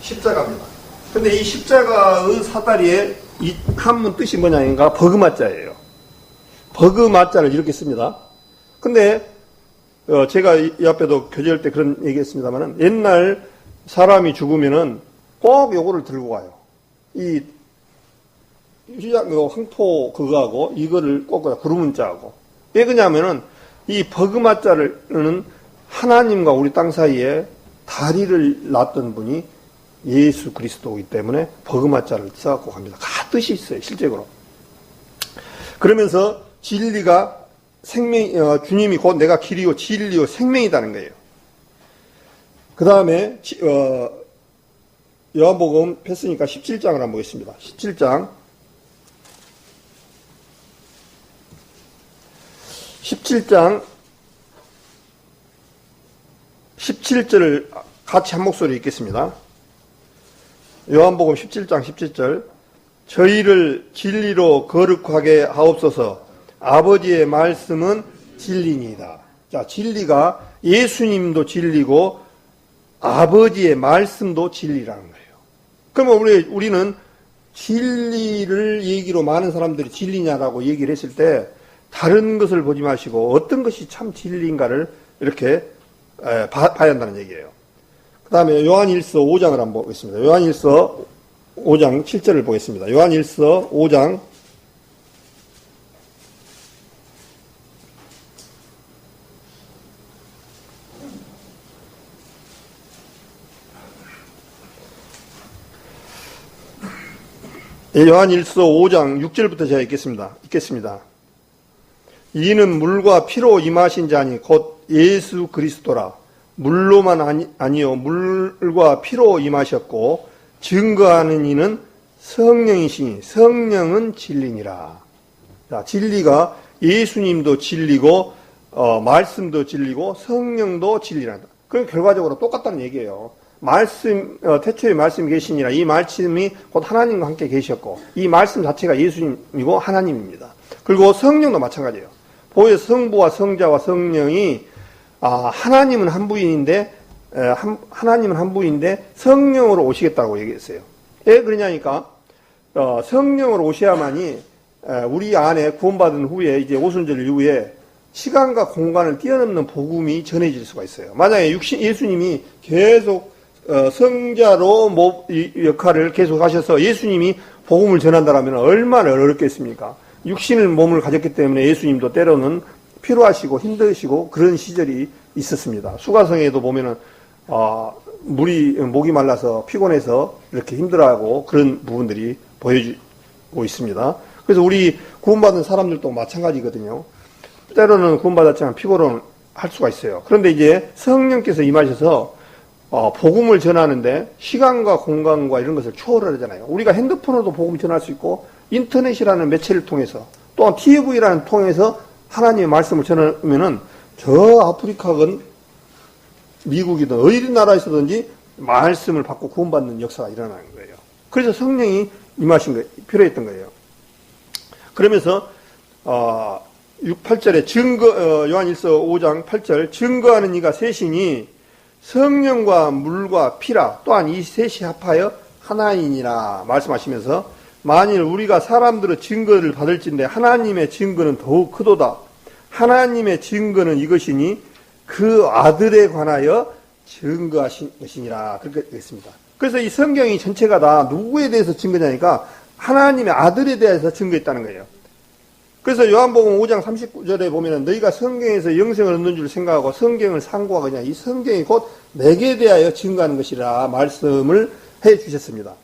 십자가입니다. 근데 이 십자가의 사다리에 이 한문 뜻이 뭐냐니까 버그마자예요. 버그마자를 이렇게 씁니다. 근데 제가 이 앞에도 교제할 때 그런 얘기했습니다만은, 옛날 사람이 죽으면은 꼭 요거를 들고 가요. 이 황토 그거하고 이거를 꼭 구름문자하고. 왜 그러냐면은 이 버그마자는 하나님과 우리 땅 사이에 다리를 놨던 분이 예수 그리스도이기 때문에 버그마자를 써갖고 갑니다. 뜻이 있어요, 실제로. 그러면서 진리가 주님이 곧 내가 길이요 진리요 생명이다는 거예요. 그 다음에 요한복음 폈으니까 17장을 한번 보겠습니다. 17장 17절을 같이 한 목소리 읽겠습니다. 요한복음 17장 17절, 저희를 진리로 거룩하게 하옵소서. 아버지의 말씀은 진리니이다. 자, 진리가 예수님도 진리고 아버지의 말씀도 진리라는 거예요. 그러면 우리는 진리를 얘기로 많은 사람들이 진리냐라고 얘기를 했을 때 다른 것을 보지 마시고 어떤 것이 참 진리인가를 이렇게 봐야 한다는 얘기예요. 그 다음에 요한일서 5장을 한번 보겠습니다. 요한일서 5장 7절을 보겠습니다. 요한일서 5장 6절부터 제가 읽겠습니다. 이는 물과 피로 임하신 자니 곧 예수 그리스도라. 물로만 아니요 물과 피로 임하셨고 증거하는 이는 성령이시니 성령은 진리니라. 자, 진리가 예수님도 진리고 말씀도 진리고 성령도 진리란다. 그럼 결과적으로 똑같다는 얘기예요. 태초에 말씀이 계시니라. 이 말씀이 곧 하나님과 함께 계셨고 이 말씀 자체가 예수님이고 하나님입니다. 그리고 성령도 마찬가지예요. 보혜 성부와 성자와 성령이 하나님은 한 부인인데 성령으로 오시겠다고 얘기했어요. 왜 그러냐니까 성령으로 오셔야만이 우리 안에 구원받은 후에 이제 오순절 이후에 시간과 공간을 뛰어넘는 복음이 전해질 수가 있어요. 만약에 예수님이 계속 성자로 역할을 계속 하셔서 예수님이 복음을 전한다면 얼마나 어렵겠습니까? 육신을 몸을 가졌기 때문에 예수님도 때로는 피로하시고 힘드시고 그런 시절이 있었습니다. 수가성에도 보면은 목이 말라서 피곤해서 이렇게 힘들어하고 그런 부분들이 보여지고 있습니다. 그래서 우리 구원받은 사람들도 마찬가지거든요. 때로는 구원받았지만 피곤을 할 수가 있어요. 그런데 이제 성령께서 임하셔서 복음을 전하는데 시간과 공간과 이런 것을 초월을 하잖아요. 우리가 핸드폰으로도 복음을 전할 수 있고 인터넷이라는 매체를 통해서 또한 TV라는 통해서 하나님의 말씀을 전하면은 저 아프리카건 미국이든 어디 나라에서든지 말씀을 받고 구원받는 역사가 일어나는 거예요. 그래서 성령이 임하신 거예요. 필요했던 거예요. 그러면서 8절에 요한일서 5장 8절 증거하는 이가 셋이니 성령과 물과 피라 또한 이 셋이 합하여 하나이니라 말씀하시면서 만일 우리가 사람들의 증거를 받을진대 하나님의 증거는 더욱 크도다. 하나님의 증거는 이것이니 그 아들에 관하여 증거하신 것이니라. 그렇게 했습니다. 그래서 이 성경이 전체가 다 누구에 대해서 증거냐니까 하나님의 아들에 대해서 증거했다는 거예요. 그래서 요한복음 5장 39절에 보면은 너희가 성경에서 영생을 얻는 줄 생각하고 성경을 상고하거냐. 이 성경이 곧 내게 대하여 증거하는 것이라 말씀을 해 주셨습니다.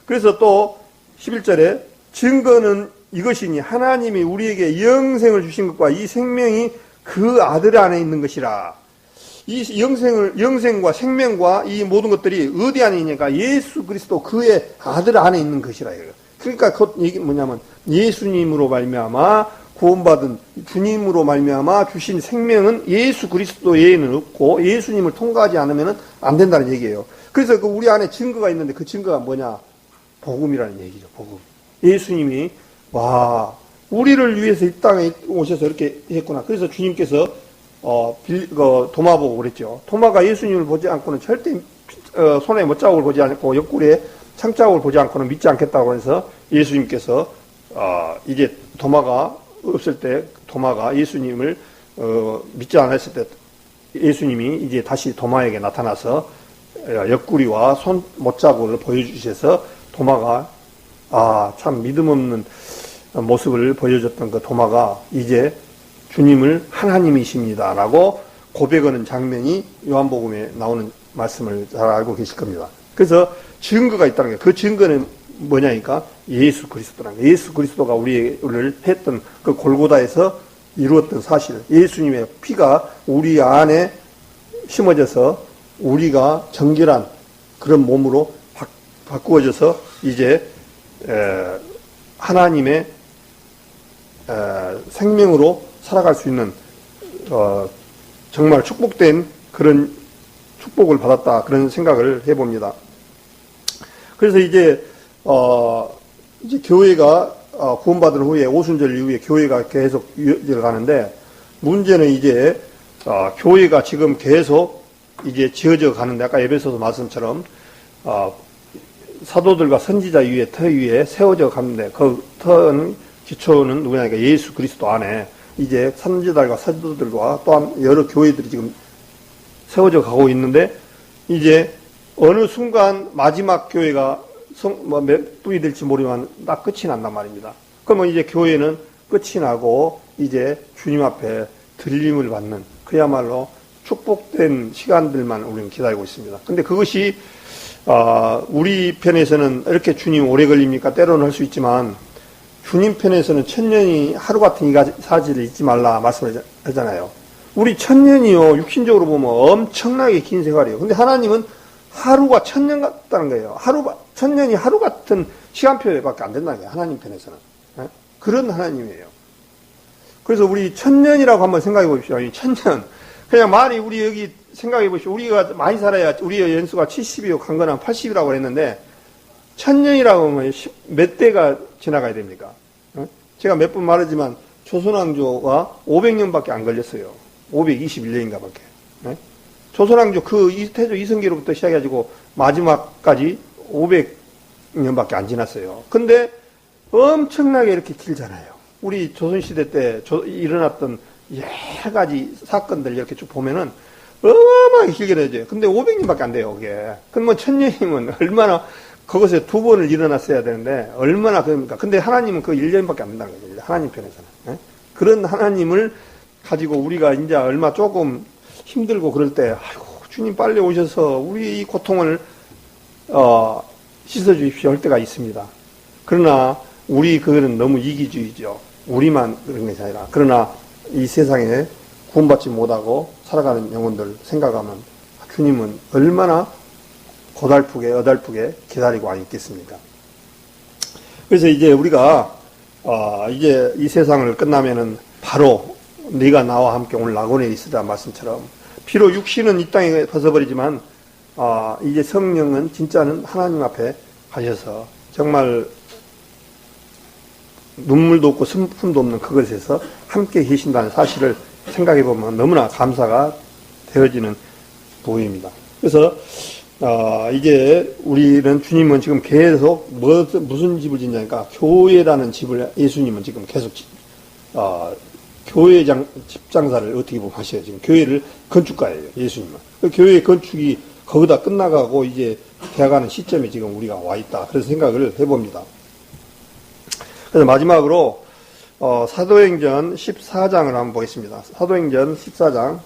그래서 또 11절에 증거는 이것이니 하나님이 우리에게 영생을 주신 것과 이 생명이 그 아들 안에 있는 것이라. 이 영생과 생명과 이 모든 것들이 어디 안에 있냐니까 예수 그리스도 그의 아들 안에 있는 것이라. 그러니까 이게 뭐냐면 예수님으로 말미암아 구원받은 주님으로 말미암아 주신 생명은 예수 그리스도 외에는 없고 예수님을 통과하지 않으면 안 된다는 얘기예요. 그래서 그 우리 안에 증거가 있는데 그 증거가 뭐냐? 복음이라는 얘기죠. 복음. 예수님이 우리를 위해서 이 땅에 오셔서 이렇게 했구나. 그래서 주님께서 도마 보고 그랬죠. 도마가 예수님을 보지 않고는 절대 손에 못자국을 보지 않고 옆구리에 창자국을 보지 않고는 믿지 않겠다고 해서 예수님께서 이제 도마가 없을 때 도마가 예수님을 믿지 않았을 때 예수님이 이제 다시 도마에게 나타나서 옆구리와 손 못자국을 보여주셔서 도마가 참 믿음 없는 모습을 보여줬던 그 도마가 이제 주님을 하나님이십니다 라고 고백하는 장면이 요한복음에 나오는 말씀을 잘 알고 계실 겁니다. 그래서 증거가 있다는 거예요. 그 증거는 뭐냐니까 예수 그리스도라는 거예요. 예수 그리스도가 우리를 했던 그 골고다에서 이루었던 사실, 예수님의 피가 우리 안에 심어져서 우리가 정결한 그런 몸으로 바꾸어져서 이제 하나님의 생명으로 살아갈 수 있는 정말 축복된 그런 축복을 받았다 그런 생각을 해봅니다. 그래서 이제 교회가 구원받은 후에 오순절 이후에 교회가 계속 이어져 가는데 문제는 이제 교회가 지금 계속 이제 지어져 가는데 아까 에베소서 말씀처럼 사도들과 선지자 위에 터 위에 세워져 가는데 그 터는 기초는 누구냐니까 예수 그리스도 안에 이제 선지자들과 사도들과 또한 여러 교회들이 지금 세워져 가고 있는데 이제 어느 순간 마지막 교회가 몇 분이 될지 모르지만 딱 끝이 난단 말입니다. 그러면 이제 교회는 끝이 나고 이제 주님 앞에 들림을 받는 그야말로 축복된 시간들만 우리는 기다리고 있습니다. 근데 그것이 우리 편에서는 이렇게 주님 오래 걸립니까? 때로는 할 수 있지만 주님 편에서는 천년이 하루 같은 이 사실을 잊지 말라 말씀을 하잖아요. 우리 천년이요 육신적으로 보면 엄청나게 긴 세월이에요. 근데 하나님은 하루가 천년 같다는 거예요. 천년이 하루 같은 시간표밖에 안 된다는 거예요. 하나님 편에서는. 그런 하나님이에요. 그래서 우리 천년이라고 한번 생각해 보십시오. 이 천년. 그냥 말이 우리 여기 생각해 보십시오. 우리가 많이 살아야 우리의 연수가 70이요 강건한 80이라고 했는데 천년이라고 하면 몇 대가 지나가야 됩니까? 제가 몇 번 말하지만 조선왕조가 500년밖에 안 걸렸어요. 521년인가 밖에. 조선왕조 태조 이성계로부터 시작해가지고 마지막까지 500년밖에 안 지났어요. 근데 엄청나게 이렇게 길잖아요. 우리 조선시대 때 일어났던 여러 가지 사건들 이렇게 쭉 보면은 어마어마하게 길게 되죠. 근데 500년밖에 안 돼요, 그게. 그럼 뭐 1000년이면 얼마나, 그것에 2번을 일어났어야 되는데, 얼마나 그럽니까? 근데 하나님은 그 1년밖에 안 된다는 거죠. 하나님 편에서는. 그런 하나님을 가지고 우리가 이제 얼마 조금 힘들고 그럴 때, 아이고, 주님 빨리 오셔서 우리 이 고통을, 씻어주십시오 할 때가 있습니다. 그러나, 그거는 너무 이기주의죠. 우리만 그런 것이 아니라. 그러나, 이 세상에 구원받지 못하고 살아가는 영혼들 생각하면 주님은 얼마나 고달프게 어달프게 기다리고 와 있겠습니까? 그래서 이제 우리가 이제 이 세상을 끝나면은 바로 네가 나와 함께 오늘 낙원에 있으라 말씀처럼 비록 육신은 이 땅에 벗어버리지만 이제 성령은 진짜는 하나님 앞에 가셔서 정말 눈물도 없고 슬픔도 없는 그것에서 함께 계신다는 사실을 생각해 보면 너무나 감사가 되어지는 부분입니다. 그래서 이제 우리는 주님은 지금 계속 무슨 집을 짓냐니까 교회라는 집을 예수님은 지금 계속 교회 집 장사를 어떻게 보면 하셔요. 지금 교회를 건축가예요. 예수님은. 그 교회 건축이 거기다 끝나가고 이제 되어가는 시점에 지금 우리가 와 있다. 그래서 생각을 해봅니다. 그래서 마지막으로 사도행전 14장을 한번 보겠습니다. 사도행전 14장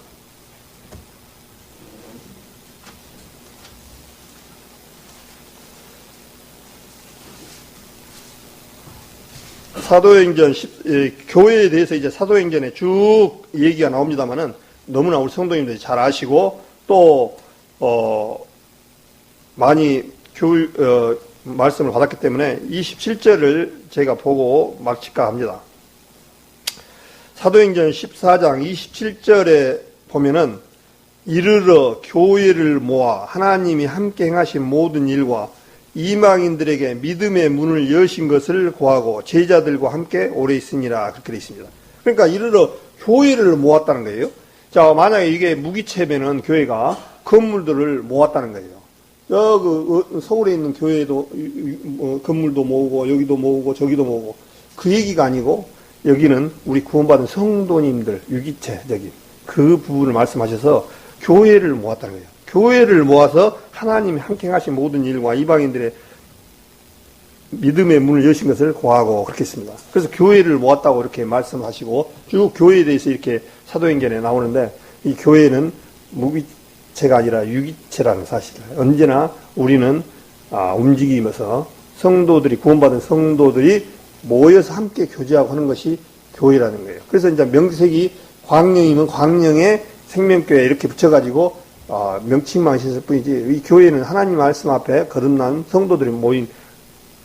사도행전 교회에 대해서 이제 사도행전에 쭉 얘기가 나옵니다만은 너무나 우리 성도님들이 잘 아시고 또 많이 말씀을 받았기 때문에 27절을 제가 보고 마칠까 합니다. 사도행전 14장 27절에 보면은 이르러 교회를 모아 하나님이 함께 행하신 모든 일과 이방인들에게 믿음의 문을 여신 것을 고하고 제자들과 함께 오래 있으니라 그렇게 되어 있습니다. 그러니까 이르러 교회를 모았다는 거예요. 자, 만약에 이게 무기체면은 교회가 건물들을 모았다는 거예요. 서울에 있는 교회도 건물도 모으고 여기도 모으고 저기도 모으고 그 얘기가 아니고 여기는 우리 구원받은 성도님들 유기체적인 그 부분을 말씀하셔서 교회를 모았다는 거예요. 교회를 모아서 하나님이 함께 하신 모든 일과 이방인들의 믿음의 문을 여신 것을 고하고 그렇게 했습니다. 그래서 교회를 모았다고 이렇게 말씀하시고 쭉 교회에 대해서 이렇게 사도행전에 나오는데 이 교회는 무기체가 아니라 유기체라는 사실을 언제나 우리는 움직이면서 성도들이 구원받은 성도들이 모여서 함께 교제하고 하는 것이 교회라는 거예요. 그래서 이제 명색이 광령이면 광령의 생명교회 이렇게 붙여가지고 명칭만 있을 뿐이지 이 교회는 하나님 말씀 앞에 거듭난 성도들이 모인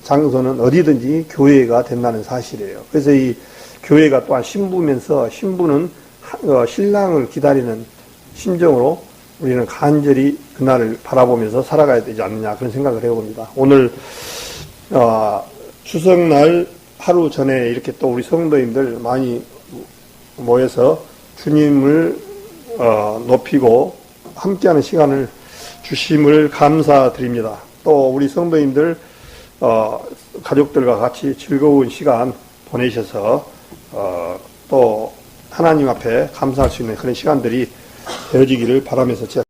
장소는 어디든지 교회가 된다는 사실이에요. 그래서 이 교회가 또한 신부면서 신부는 신랑을 기다리는 심정으로 우리는 간절히 그날을 바라보면서 살아가야 되지 않느냐 그런 생각을 해봅니다. 오늘 추석날 하루 전에 이렇게 또 우리 성도님들 많이 모여서 주님을 높이고 함께하는 시간을 주심을 감사드립니다. 또 우리 성도님들 가족들과 같이 즐거운 시간 보내셔서 또 하나님 앞에 감사할 수 있는 그런 시간들이 되어지기를 바라면서